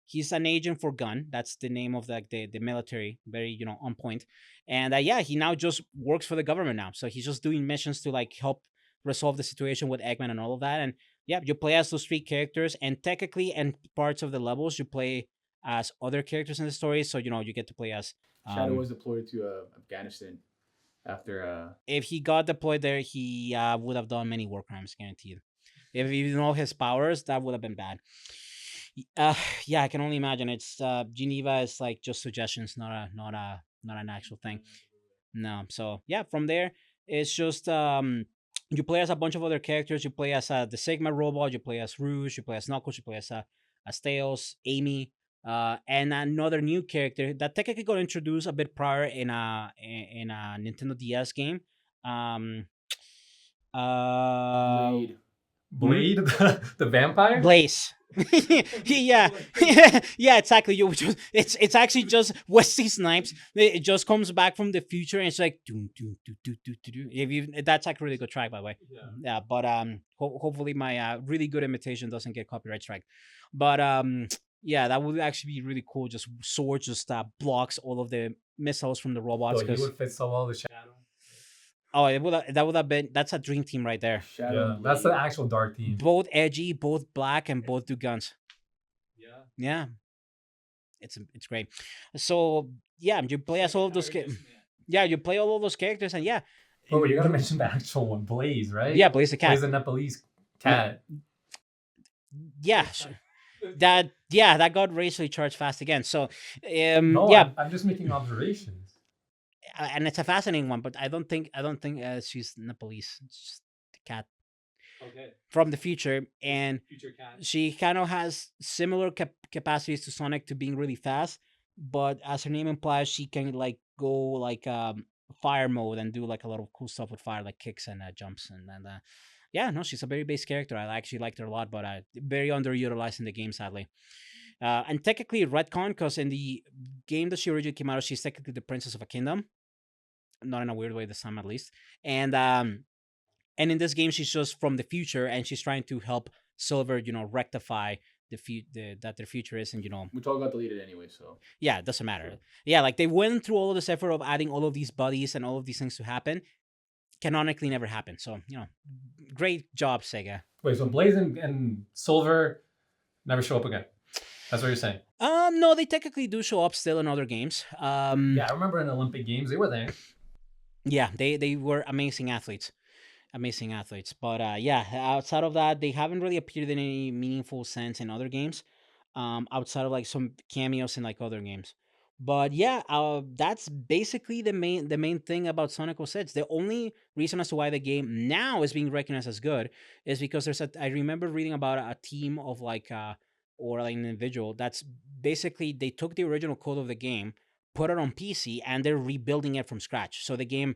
S1: He's an agent for gun. That's the name of the military. Very on point. And yeah, he now just works for the government now. So he's just doing missions to like help resolve the situation with Eggman and all of that. And yeah, you play as those three characters, and technically, and parts of the levels you play as other characters in the story. So you get to play as.
S2: Shadow was deployed to Afghanistan after.
S1: If he got deployed there, he would have done many war crimes, guaranteed. If you know his powers, that would have been bad. Uh, yeah, I can only imagine. It's Geneva is like just suggestions, not an actual thing. No, so yeah, from there it's just you play as a bunch of other characters. You play as the Sigma robot. You play as Rouge. You play as Knuckles. You play as Tails, Amy, and another new character that technically got introduced a bit prior in a Nintendo DS game. Um, uh,
S2: Blade.
S3: Blade, the vampire.
S1: Blaze. Yeah, yeah, exactly. You just it's actually just Wesley Snipes. It just comes back from the future and it's like doom, doom, doom, doom, doom, doom, doom. If you that's like a really good track by the way. Yeah, but hopefully my really good imitation doesn't get copyright strike. But yeah, that would actually be really cool. Just sword just blocks all of the missiles from the robots
S3: So he
S1: because
S3: would fit so well the Shadow.
S1: oh that would have been that's a dream team right there.
S2: Shadow.
S3: Yeah,
S2: and
S3: that's the
S2: Blade.
S3: actual dark team.
S1: Both edgy, both black, and both do guns.
S3: Yeah.
S1: Yeah, it's great. So yeah, you play as all of those. Yeah, you play all of those characters, and yeah,
S3: But you gotta mention the actual one, Blaze, right?
S1: yeah, Blaze the cat.
S3: Blaze the Nepalese cat.
S1: Yeah, sure. that got racially charged fast again. So
S3: No,
S1: yeah,
S3: I'm just making observations.
S1: and it's a fascinating one, but I don't think she's Nepalese. It's just the cat
S3: Okay.
S1: from the future, and
S3: Future cat.
S1: she kind of has similar capacities to Sonic to being really fast, but as her name implies, she can like go like fire mode and do like a lot of cool stuff with fire, like kicks and jumps and yeah, no, she's a very base character. I actually liked her a lot, but very underutilized in the game, sadly. And technically retcon because in the game that she originally came out of, she's technically the princess of a kingdom, not in a weird way this time at least, and in this game she's just from the future and she's trying to help Silver rectify that their future isn't,
S2: Which all got deleted anyway. So
S1: yeah, it doesn't matter. Yeah, like they went through all of this effort of adding all of these buddies and all of these things to happen. Canonically never happened. So, great job, Sega.
S3: Wait, so Blaze and Silver never show up again. That's what you're saying.
S1: No, they technically do show up still in other games.
S3: Yeah, I remember in Olympic Games they were there.
S1: Yeah, they were amazing athletes. Amazing athletes. But yeah, outside of that, they haven't really appeared in any meaningful sense in other games. Outside of like some cameos in like other games. But yeah, that's basically the main thing about Sonic 06. The only reason as to why the game now is being recognized as good is because I remember reading about a team of like or like an individual that's basically they took the original code of the game, put it on PC, and they're rebuilding it from scratch. So the game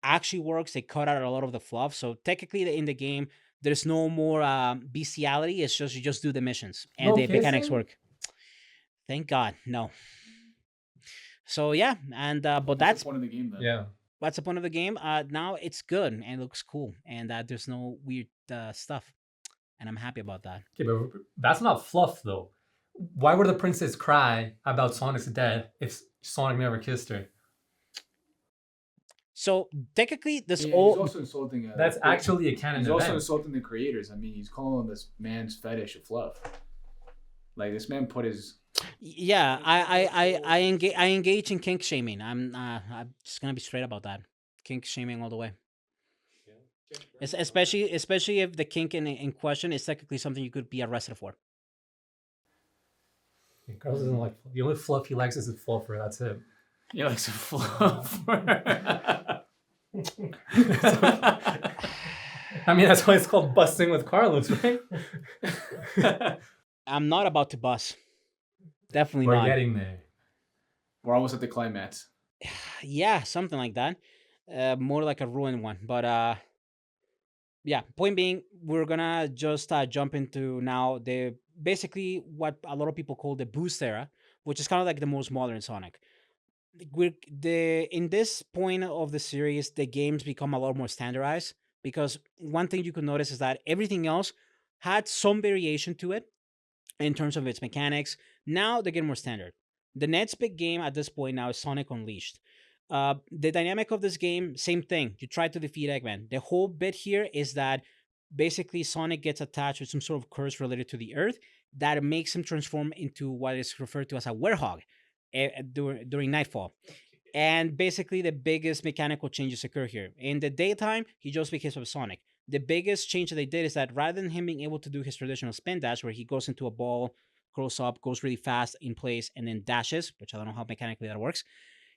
S1: actually works. They cut out a lot of the fluff. So technically, in the game, there's no more bestiality. It's just you just do the missions and
S3: No
S1: the mechanics
S3: kissing?
S1: work. Thank God, no. So yeah, and but
S2: that's
S1: that's
S2: the point of the game then.
S3: Yeah.
S1: that's the point of the game. Now it's good and it looks cool, and there's no weird stuff, and I'm happy about that.
S3: Okay, but that's not fluff though. Why would the princess cry about Sonic's death if Sonic never kissed her?
S1: So technically, this
S2: He's
S1: all
S2: also insulting.
S3: That's actually a canon
S2: He's
S3: event.
S2: also insulting the creators. I mean, he's calling this man's fetish a fluff. Like this man put his.
S1: yeah, I engage in kink shaming. I'm just gonna be straight about that. Kink shaming all the way. Especially if the kink in question is technically something you could be arrested for.
S3: Carlos doesn't like the only fluff he likes is the fluffer. That's it.
S2: He likes a fluff.
S3: I mean, that's why it's called busting with Carlos, right?
S1: I'm not about to bust. Definitely
S3: We're
S1: not.
S3: getting there.
S2: We're almost at the climax.
S1: Yeah, something like that. More like a ruined one. But yeah. Point being, we're gonna just jump into now the basically what a lot of people call the boost era, which is kind of like the most modern Sonic. We're the in this point of the series, the games become a lot more standardized because one thing you could notice is that everything else had some variation to it in terms of its mechanics. Now they get more standard. The next big game at this point now is Sonic Unleashed. The dynamic of this game, same thing. You try to defeat Eggman. The whole bit here is that basically Sonic gets attached with some sort of curse related to the Earth that makes him transform into what is referred to as a werehog during nightfall. And basically, the biggest mechanical changes occur here. In the daytime, he just behaves with Sonic. The biggest change that they did is that rather than him being able to do his traditional spin dash, where he goes into a ball, curls up, goes really fast in place, and then dashes, which I don't know how mechanically that works,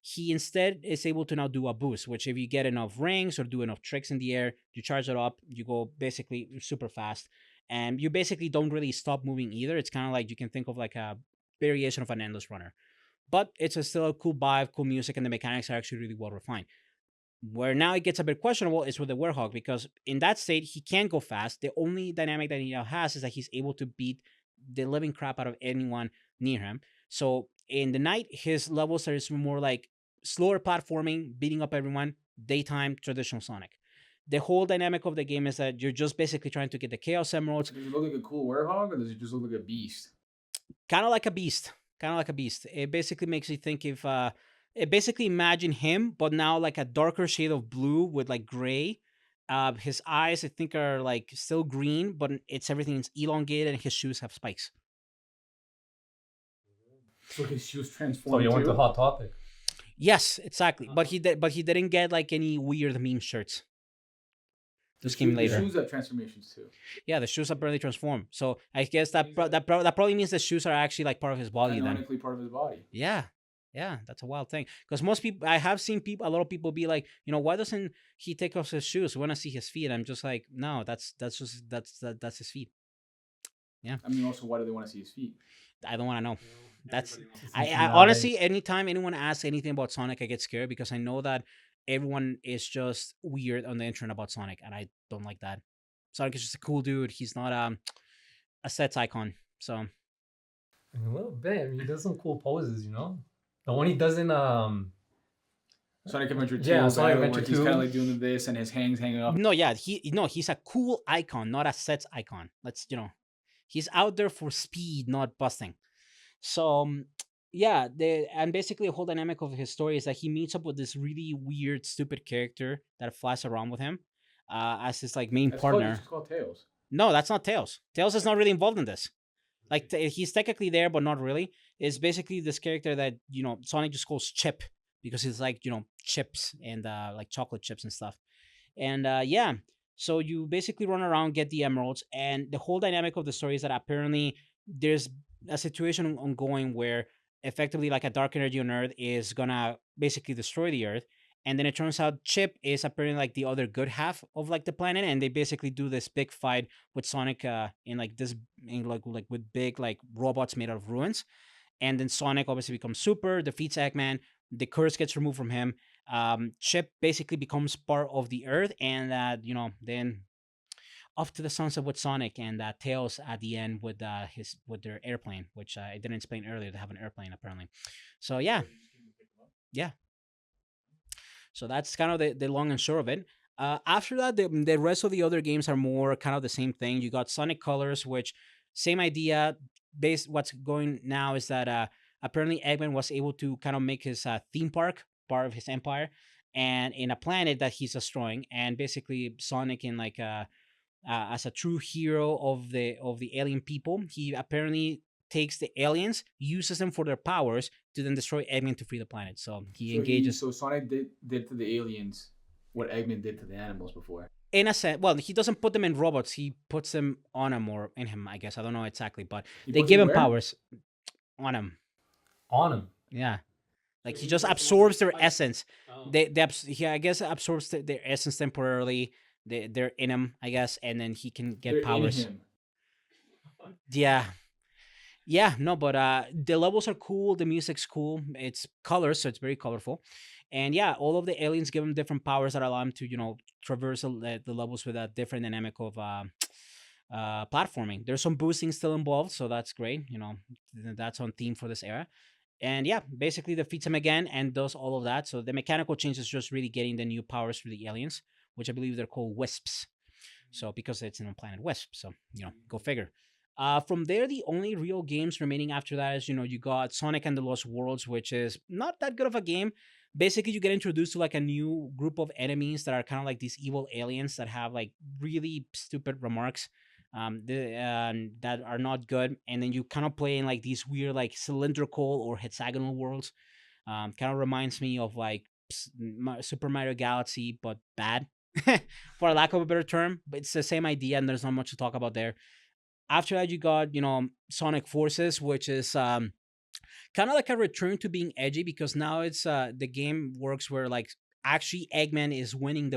S1: he instead is able to now do a boost, which if you get enough rings or do enough tricks in the air, you charge it up, you go basically super fast. And you basically don't really stop moving either. It's kind of like you can think of like a variation of an endless runner. But it's still a cool vibe, cool music, and the mechanics are actually really well refined. Where now it gets a bit questionable is with the Werehog because in that state he can go fast. The only dynamic that he now has is that he's able to beat the living crap out of anyone near him. So in the night, his levels are more like slower platforming, beating up everyone. Daytime, traditional Sonic. The whole dynamic of the game is that you're just basically trying to get the Chaos Emeralds.
S2: Does he look like a cool werehog, or does he just look like a beast?
S1: Kind of like a beast. Kind of like a beast. It basically makes you think if it basically imagine him, but now like a darker shade of blue with like gray. His eyes, I think, are like still green, but it's everything's elongated, and his shoes have spikes.
S2: So his shoes
S3: So
S2: transform.
S3: you went
S2: too?
S3: to Hot Topic.
S1: Yes, exactly. But he didn't get like any weird meme shirts. This came
S2: The
S1: later.
S2: shoes have transformations too.
S1: Yeah, the shoes apparently transform. So I guess that probably means the shoes are actually like part of his body then.
S2: Canonically part of his body.
S1: Yeah. Yeah, that's a wild thing. Because most people, I have seen people, a lot of people be like, why doesn't he take off his shoes? We want to see his feet. I'm just like, no, that's his feet. Yeah.
S2: I mean, also, why do they want to see his feet?
S1: I don't want to know. That's I
S3: Nowadays.
S1: honestly, anytime anyone asks anything about Sonic, I get scared because I know that everyone is just weird on the internet about Sonic, and I don't like that. Sonic is just a cool dude. He's not a sets icon. So
S3: A little bit. I mean, he does some cool poses, The one he does in
S2: Sonic Adventure 2.
S3: Yeah, Sonic
S2: where
S3: Adventure
S2: He's
S3: 2.
S2: kind of like doing this, and his hands hanging off.
S1: no, yeah, he's a cool icon, not a sets icon. Let's He's out there for speed, not busting. So yeah, and basically the whole dynamic of his story is that he meets up with this really weird, stupid character that flies around with him as his like main
S2: That's called it's
S1: partner.
S2: just called Tails.
S1: No, that's not Tails. Tails is not really involved in this. Like he's technically there, but not really. It's basically this character that Sonic just calls Chip because he's like chips and like chocolate chips and stuff. And yeah, so you basically run around, get the emeralds, and the whole dynamic of the story is that apparently there's a situation ongoing where effectively like a dark energy on Earth is gonna basically destroy the Earth. And then it turns out Chip is apparently like the other good half of like the planet, and they basically do this big fight with Sonic in like this in like with big like robots made out of ruins. And then Sonic obviously becomes super, defeats Eggman. The curse gets removed from him. Chip basically becomes part of the Earth, and then off to the sunset with Sonic and Tails at the end with his with their airplane, which I didn't explain earlier. They have an airplane apparently. So yeah, yeah. So that's kind of the long and short of it. After that, the rest of the other games are more kind of the same thing. You got Sonic Colors, which same idea. Based what's going now is that apparently Eggman was able to kind of make his theme park part of his empire, and in a planet that he's destroying, and basically Sonic in like as a true hero of the alien people, he apparently takes the aliens, uses them for their powers to then destroy Eggman to free the planet. So he engages
S2: So Sonic did to the aliens what Eggman did to the animals before.
S1: in a sense. Well, he doesn't put them in robots. He puts them on him or in him. I guess I don't know exactly, but
S2: He
S1: they
S2: puts
S1: give
S2: them
S1: him
S2: where?
S1: powers on him.
S3: On him.
S1: Yeah, like
S3: So
S1: he
S3: he's
S1: just
S3: like the one
S1: absorbs their
S3: that fights.
S1: essence.
S3: Oh.
S1: He I guess absorbs their essence temporarily. They're in him, I guess, and then he can
S2: They're
S1: get
S2: in
S1: powers.
S2: him.
S1: Yeah, yeah, no, but the levels are cool. The music's cool. It's colors, so it's very colorful. And yeah, all of the aliens give them different powers that allow them to traverse the levels with a different dynamic of platforming. There's some boosting still involved, so that's great. That's on theme for this era. And yeah, basically defeats him again and does all of that. So the mechanical change is just really getting the new powers for the aliens, which I believe they're called wisps. So because it's in a planet wisp, so go figure. From there, the only real games remaining after that is you got Sonic and the Lost Worlds, which is not that good of a game. Basically, you get introduced to like a new group of enemies that are kind of like these evil aliens that have like really stupid remarks, that are not good. And then you kind of play in like these weird like cylindrical or hexagonal worlds. Kind of reminds me of like Super Mario Galaxy, but bad, for lack of a better term. But it's the same idea, and there's not much to talk about there. After that, you got Sonic Forces, which is kind of like a return to being edgy because now it's the game works where like actually Eggman is winning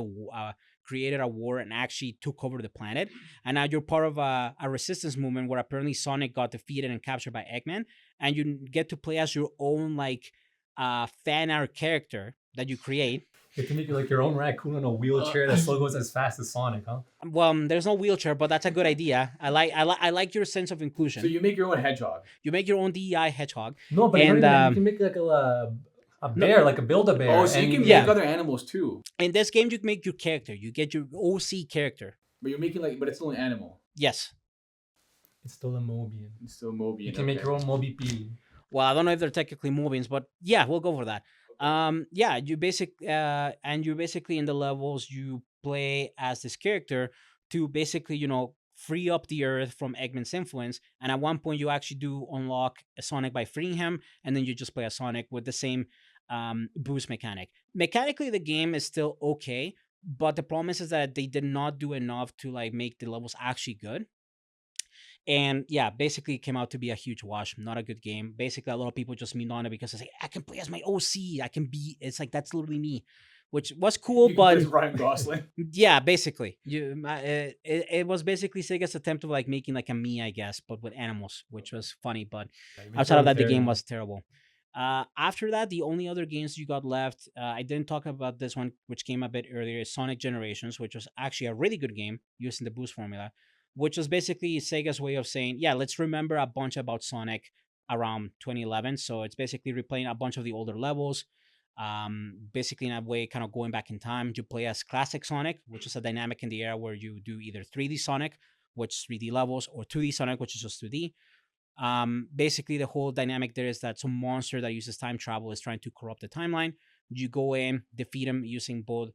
S1: created a war and actually took over the planet, and now you're part of a resistance movement where apparently Sonic got defeated and captured by Eggman, and you get to play as your own like fan art character that you create.
S3: You can make like your own raccoon in a wheelchair that still goes as fast as Sonic, huh?
S1: Well, there's no wheelchair, but that's a good idea. I like your sense of
S2: So
S1: inclusion.
S2: you make your own hedgehog.
S1: You make your own DEI hedgehog,
S3: No, but you don't
S1: and
S3: even. You can make like a
S1: no,
S3: bear, like a build a bear.
S2: Oh, so you can
S1: yeah.
S2: make other animals too,
S1: In this game, you make your character. You get your OC character.
S2: but you're making but it's still an animal.
S1: Yes.
S3: It's still a Mobian.
S2: It's still Mobian.
S3: You can make your own Mobi P.
S1: Well, I don't know if they're technically Mobians, but yeah, we'll go for that. Yeah, you're basically in the levels you play as this character to basically free up the Earth from Eggman's influence. And at one point, you actually do unlock a Sonic by freeing him, and then you just play a Sonic with the same boost mechanic. Mechanically, the game is still okay, but the problem is that they did not do enough to like make the levels actually good. And yeah, basically it came out to be a huge wash. Not a good game. Basically, a lot of people just mean on it because they say I can play as my OC. I can be. It's like that's literally me, which was cool,
S2: You can play
S1: but
S2: as Ryan Gosling.
S1: yeah, basically, it was basically Sega's attempt of like making like a me, I guess, but with animals, which was funny. But outside of that, the game was terrible. After that, the only other games you got left, I didn't talk about this one, which came a bit earlier, is Sonic Generations, which was actually a really good game using the boost formula, which was basically Sega's way of saying, yeah, let's remember a bunch about Sonic around 2011. So it's basically replaying a bunch of the older levels. Basically, in a way, kind of going back in time. You play as classic Sonic, which is a dynamic in the era where you do either 3D Sonic, which is 3D levels, or 2D Sonic, which is just 2D. Basically, the whole dynamic there is that some monster that uses time travel is trying to corrupt the timeline. You go in, defeat him using both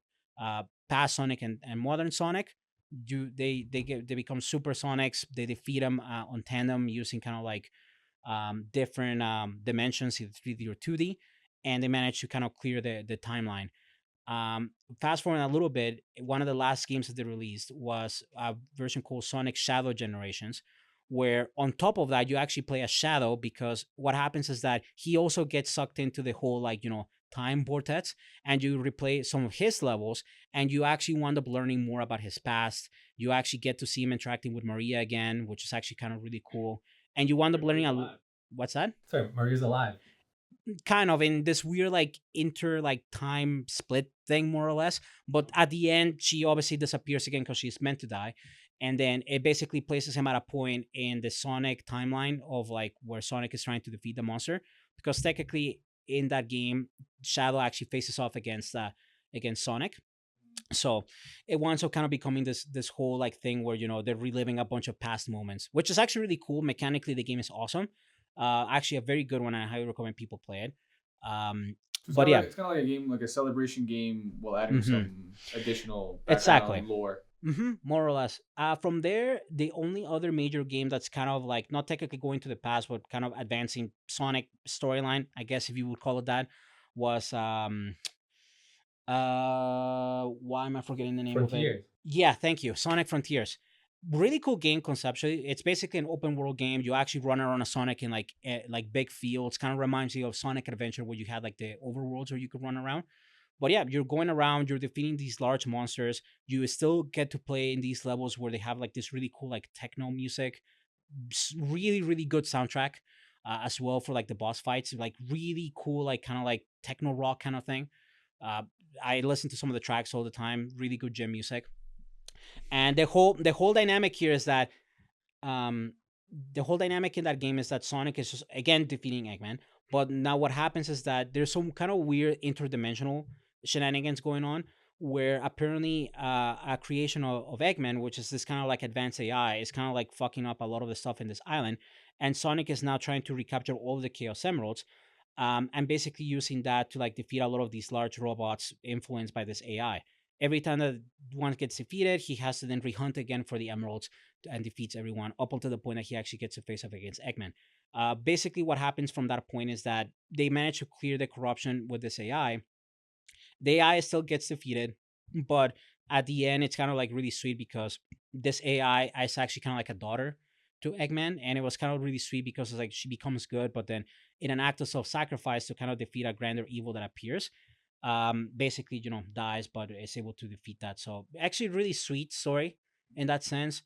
S1: past Sonic and modern Sonic. They become super Sonics. They defeat them on tandem using kind of like different dimensions, either 3D or 2D, and they manage to kind of clear the timeline. Fast forward a little bit, one of the last games that they released was a version called Sonic Shadow Generations, where on top of that, you actually play a Shadow, because what happens is that he also gets sucked into the whole, like, time vortex, and you replay some of his levels, and you actually wind up learning more about his past. You actually get to see him interacting with Maria again, which is actually kind of really cool. And you wind up learning what's that?
S3: Sorry, Maria's alive.
S1: Kind of in this weird like like time split thing, more or less, but at the end she obviously disappears again because she's meant to die, and then it basically places him at a point in the Sonic timeline of like where Sonic is trying to defeat the monster, because technically in that game Shadow actually faces off against Sonic. So it winds up kind of becoming this whole like thing where they're reliving a bunch of past moments, which is actually really cool. Mechanically the game is awesome. Actually a very good one. I highly recommend people play it.
S2: It's
S1: But
S2: kind of
S1: yeah.
S2: like a game, like a celebration game, while adding
S1: Hmm.
S2: some additional
S1: Exactly.
S2: background lore.
S1: More or less. From there, the only other major game that's kind of like not technically going to the past, but kind of advancing Sonic storyline, I guess if you would call it that, was why am I forgetting the name of it?
S3: Frontiers.
S1: Yeah, thank you. Sonic Frontiers. Really cool game conceptually. It's basically an open world game. You actually run around a Sonic in like big fields. Kind of reminds you of Sonic Adventure, where you had like the overworlds where you could run around. But yeah, you're going around, you're defeating these large monsters. You still get to play in these levels where they have like this really cool like techno music, really really good soundtrack as well for like the boss fights. Like really cool, like kind of like techno rock kind of thing. Uh, I listen to some of the tracks all the time. Really good gym music, and the whole dynamic here is that um, the whole dynamic in that game is that Sonic is just again defeating Eggman. But now what happens is that there's some kind of weird interdimensional shenanigans going on, where apparently a creation of Eggman, which is this kind of like advanced AI, is kind of like fucking up a lot of the stuff in this island, and Sonic is now trying to recapture all of the Chaos Emeralds, and basically using that to like defeat a lot of these large robots influenced by this AI. Every time that one gets defeated, he has to then rehunt again for the emeralds and defeats everyone up until the point that he actually gets to face off against Eggman. Basically, what happens from that point is that they manage to clear the corruption with this AI. The AI still gets defeated, but at the end, it's kind of like really sweet because this AI is actually kind of like a daughter to Eggman, and it was kind of really sweet because it's like she becomes good, but then in an act of self-sacrifice to kind of defeat a grander evil that appears, basically dies, but is able to defeat that. So actually, really sweet story in that sense.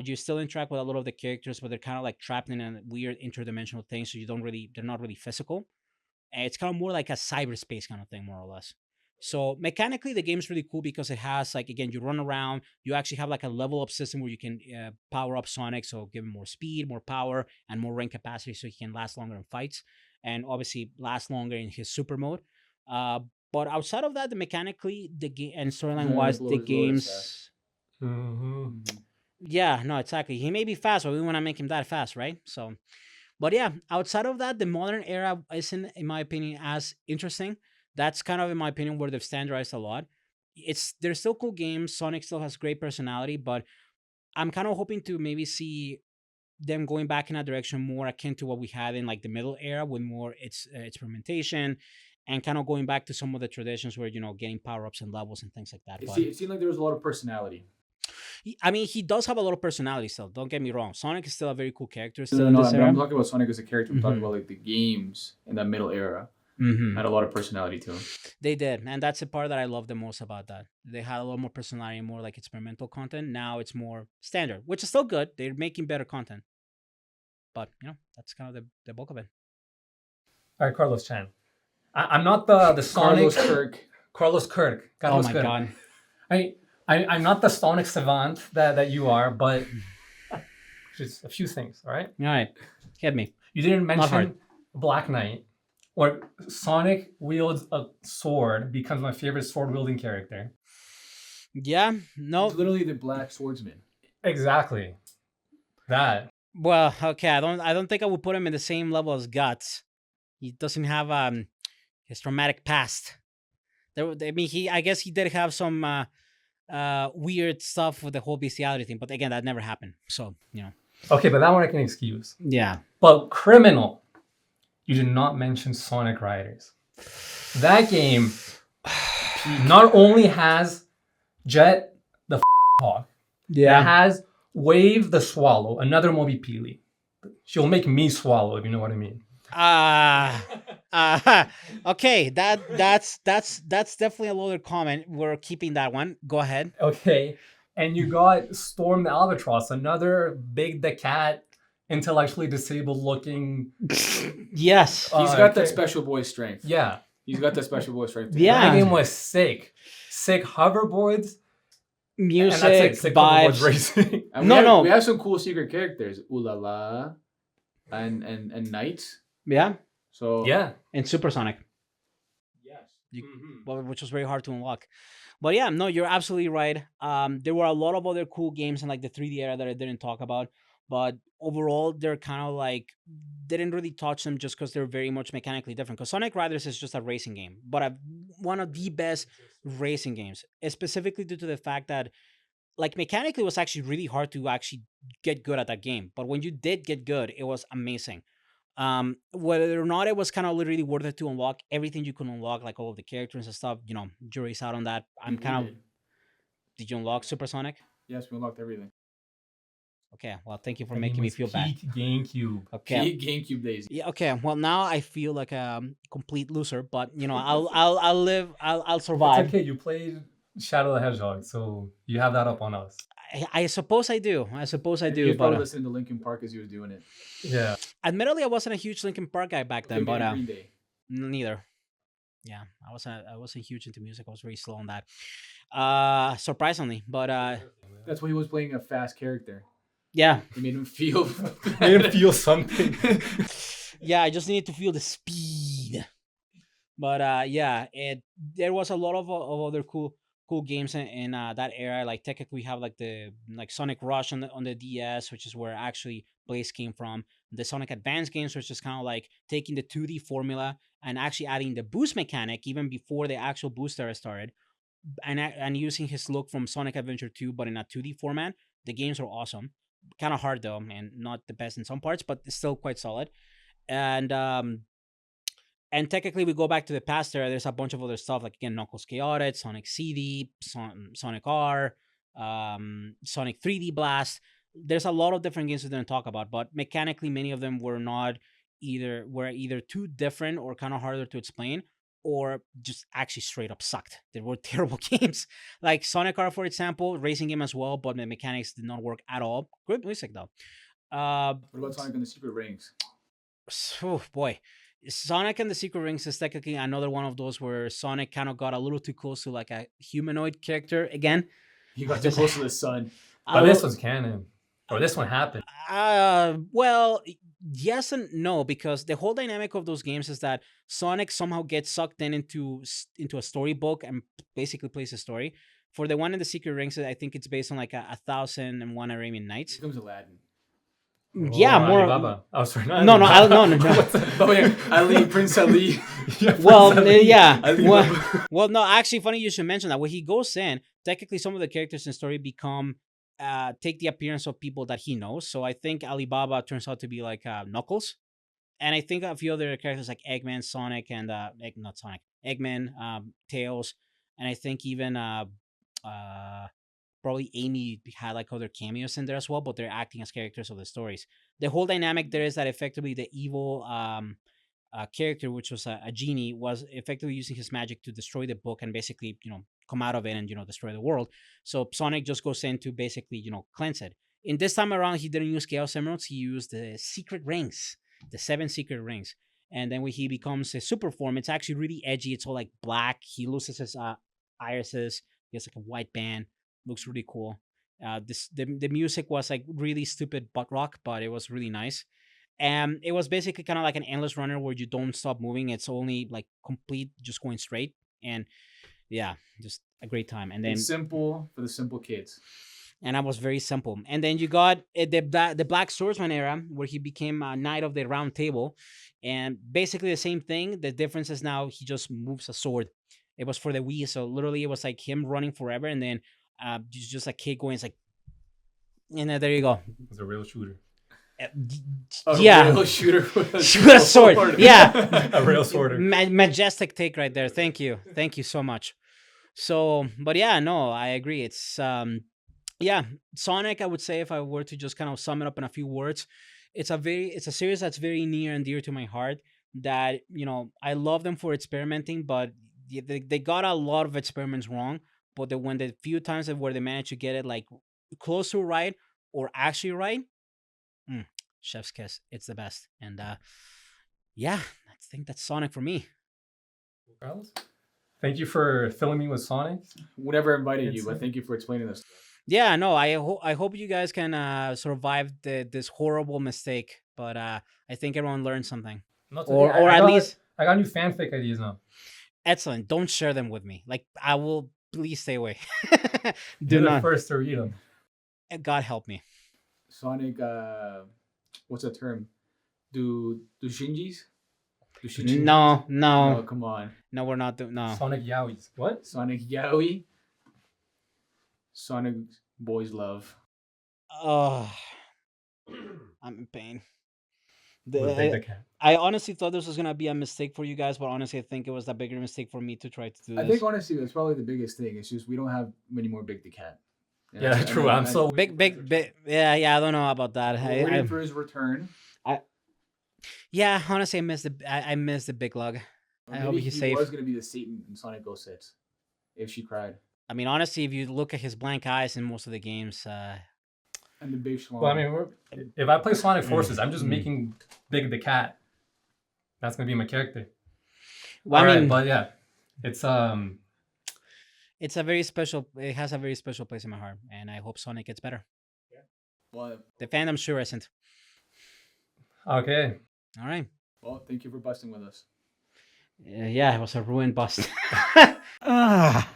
S1: You still interact with a lot of the characters, but they're kind of like trapped in a weird interdimensional thing, so they're not really physical. It's kind of more like a cyberspace kind of thing, more or less. So mechanically, the game's really cool because it has like again, you run around. You actually have like a level up system where you can power up Sonic, so give him more speed, more power, and more rank capacity, so he can last longer in fights, and obviously last longer in his super mode. Uh, but outside of that, the mechanically, the game and
S2: He's
S1: storyline
S2: not gonna
S1: wise,
S2: blow
S1: the
S2: his load as fast.
S1: games.
S3: Mm-hmm.
S2: Mhm.
S1: Yeah, no, exactly. He may be fast, but we want to make him that fast, right? So but yeah, outside of that, the modern era isn't, in my opinion, as interesting. That's kind of, in my opinion, where they've standardized a lot. There's still cool games. Sonic still has great personality, but I'm kind of hoping to maybe see them going back in a direction more akin to what we had in like the middle era, with more its experimentation, and kind of going back to some of the traditions where getting power ups and levels and things like that. But
S2: It seemed like there was a lot of personality.
S1: I mean, he does have a lot of personality still. Don't get me wrong. Sonic is still a very cool character
S2: No,
S1: still
S2: no,
S1: in
S2: no.
S1: this
S2: But I'm
S1: era.
S2: talking about Sonic as a character. I'm talking
S1: Hmm.
S2: about like the games in that middle era
S1: Hmm.
S2: had a lot of personality to them.
S1: They did, and that's the part that I love the most about that. They had a lot more personality and more like experimental content. Now it's more standard, which is still good. They're making better content, but that's kind of the bulk of it.
S3: All right, Carlos Chan. I'm not the Sonic.
S2: Carlos Kirk.
S3: Carlos Kirk. God, that
S1: Oh
S3: was
S1: my
S3: good.
S1: god!
S3: I, I'm not the Sonic savant that you are, but just a few things. All right.
S1: All right, hit me.
S3: You didn't
S1: Not hard.
S3: mention Black Knight, or Sonic wields a sword, becomes my favorite sword wielding character.
S1: Yeah,
S2: He's
S1: no,
S2: literally the Black Swordsman.
S3: Exactly. That.
S1: Well, okay, I don't think I would put him in the same level as Guts. He doesn't have his traumatic past. I mean, I guess he did have some weird stuff with the whole bestiality thing, but again, that never happened. So
S3: Okay, but that one I can excuse.
S1: yeah.
S3: But criminal, you did not mention Sonic Riders. That game not only has Jet the hawk, that has Wave the Swallow, another Moby Peely. She'll make me swallow, if you know what I mean.
S1: Okay, that's definitely a loaded comment. We're keeping that one. Go ahead.
S3: Okay. And you got Storm the Albatross, another big the cat, intellectually disabled looking.
S1: Yes.
S2: He's got that
S3: okay.
S2: special boy strength.
S3: Yeah.
S2: He's got that special boy strength.
S1: Yeah.
S3: That game was sick. Sick hoverboards.
S1: Music,
S3: and that's it. Sick hoverboards
S1: vibes.
S3: racing.
S2: And
S1: No.
S2: We have some cool secret characters. Ooh la la. And Knights.
S1: Yeah.
S2: So
S3: Yeah.
S1: And Supersonic,
S2: Yes.
S1: which was very hard to unlock. But yeah, no, you're absolutely right. There were a lot of other cool games in like the 3D era that I didn't talk about, but overall, they're kind of like didn't really touch them just because they're very much mechanically different. Because Sonic Riders is just a racing game, but one of the best racing games, specifically due to the fact that like mechanically it was actually really hard to actually get good at that game. But when you did get good, it was amazing. Whether or not it was kind of literally worth it to unlock everything you can unlock, like all of the characters and stuff, jury's out on that. I'm kind of. Did you unlock Supersonic?
S2: Yes, we unlocked everything.
S1: Okay, well, thank you for
S3: That
S1: making
S3: game
S1: me
S3: was
S1: feel bad.
S3: peak GameCube.
S1: Okay.
S2: GameCube days.
S1: Yeah. Okay. Well, now I feel like a complete loser, but I'll live. I'll
S3: It's
S1: survive.
S3: okay. You played Shadow the Hedgehog, so you have that up on us.
S1: I suppose I do. I suppose I
S2: He
S1: do.
S2: was
S1: But
S2: probably listening to Linkin Park as he was doing it.
S3: Yeah.
S1: admittedly, I wasn't a huge Linkin Park guy back then.
S2: Could be
S1: But
S2: Green Day.
S1: neither. Yeah, I wasn't huge into music. I was very slow on that. Surprisingly, but
S2: That's why he was playing a fast character.
S1: yeah,
S2: He made him feel.
S3: Made him feel something.
S1: yeah. I just needed to feel the speed. But yeah, there was a lot of other cool games in that era. Like technically, we have like the Sonic Rush on the DS, which is where actually Blaze came from. The Sonic Advance games, which is kind of like taking the 2D formula and actually adding the boost mechanic even before the actual boost era started, and using his look from Sonic Adventure 2, but in a 2D format. The games are awesome. Kind of hard though, and not the best in some parts, but it's still quite solid. And technically, we go back to the past era. There's a bunch of other stuff like again Knuckles Chaotic, Sonic CD, Sonic R, Sonic 3D Blast. There's a lot of different games we didn't talk about, but mechanically, many of them were either too different or kind of harder to explain, or just actually straight up sucked. They were terrible games. Like Sonic R, for example, racing game as well, but the mechanics did not work at all. Good music though.
S2: What about Sonic and the Secret Rings?
S1: Oh boy, Sonic and the Secret Rings is technically another one of those where Sonic kind of got a little too close to like a humanoid character again.
S2: He got too close to the sun.
S3: But this was canon. Or this one happened.
S1: Well, yes and no, because the whole dynamic of those games is that Sonic somehow gets sucked into a storybook and basically plays a story. For the one in the Secret Rings, I think it's based on like a 1001 Arabian Nights.
S2: Here comes Aladdin.
S1: Yeah,
S3: Oh,
S1: more.
S3: Alibaba. Oh, sorry.
S1: No, no.
S2: Oh yeah, Ali, Prince Ali.
S3: Yeah,
S1: Well,
S3: Prince Ali.
S1: yeah.
S2: Alibaba.
S1: Well, no, actually, funny you should mention that. When he goes in, technically, some of the characters in the story take the appearance of people that he knows. So I think Alibaba turns out to be like Knuckles, and I think a few other characters like Eggman, Sonic, and not Sonic, Eggman, Tails, and I think even uh, probably Amy had like other cameos in there as well, but they're acting as characters of the stories. The whole dynamic there is that effectively the evil character, which was a genie, was effectively using his magic to destroy the book and basically, come out of it and, destroy the world. So Sonic just goes in to basically, cleanse it. In this time around, he didn't use Chaos Emeralds. He used the secret rings, the 7 secret rings. And then when he becomes a super form, it's actually really edgy. It's all like black. He loses his irises. He has like a white band. Looks really cool. The music was like really stupid butt rock, but it was really nice. And it was basically kind of like an endless runner where you don't stop moving. It's only like complete, just going straight. And yeah, just a great time. And then
S2: It's simple for the simple kids.
S1: and I was very simple. And then you got the Black Swordsman era, where he became a Knight of the Round Table, and basically the same thing. The difference is now he just moves a sword. It was for the Wii, so literally it was like him running forever, and then just a kid going, it's like, and there you go.
S3: It was a real shooter.
S1: Uh, d-
S2: A
S1: yeah,
S2: real shooter with
S1: with a sword. Yeah,
S3: A real sworder.
S1: majestic take right there. Thank you so much. So, but yeah, no, I agree. It's yeah, Sonic. I would say, if I were to just kind of sum it up in a few words, it's a series that's very near and dear to my heart. That, I love them for experimenting, but they got a lot of experiments wrong. But when the few times that where they managed to get it like close to right or actually right, mm, chef's kiss. It's the best. And yeah, I think that's Sonic for me.
S3: Carlos? Thank you for filling me with Sonic.
S2: whatever invited you,
S3: It's-
S2: but thank you for explaining this.
S1: Yeah, no, I hope you guys can survive this horrible mistake. But I think everyone learned something,
S3: Not
S1: or
S3: today.
S1: or
S3: I
S1: at
S3: got,
S1: least
S3: I got new fanfic ideas now.
S1: excellent. Don't share them with me. Like, I will, please stay away. Do
S3: You're the
S1: not.
S3: first to read them.
S1: God help me.
S2: Sonic, what's the term? Do Shinjis? Do
S1: No,
S2: No,
S1: no,
S2: come on.
S1: no. We're not doing. No.
S3: Sonic Yowies. What?
S2: Sonic Yaoi. Sonic Boys Love.
S1: Oh, I'm in pain.
S3: With Big the Cat.
S1: I honestly thought this was gonna be a mistake for you guys, but honestly, I think it was a bigger mistake for me to try to do
S2: I
S1: this.
S2: think honestly that's probably the biggest thing. It's just we don't have many more Big the Cat.
S3: Yeah, true. I'm so
S1: Big. Yeah. I don't know about that.
S2: We're waiting for his return.
S1: Yeah, honestly, I miss the big lug.
S2: Or
S1: I hope
S2: maybe
S1: he's
S2: he
S1: safe.
S2: was gonna be the Satan in Sonic 06 if she cried.
S1: I mean, honestly, if you look at his blank eyes in most of the games,
S2: And the big schlong.
S3: Well, I mean, if I play Sonic Forces, I'm just making Big the Cat. That's gonna be my character.
S1: well,
S3: All
S1: I
S3: right,
S1: mean,
S3: but yeah, it's
S1: it's a very special. It has a very special place in my heart, and I hope Sonic gets better.
S2: well,
S1: The fandom sure isn't.
S3: okay.
S1: All right.
S2: well, thank you for busting with us.
S1: Yeah, it was a ruined bust. Ah.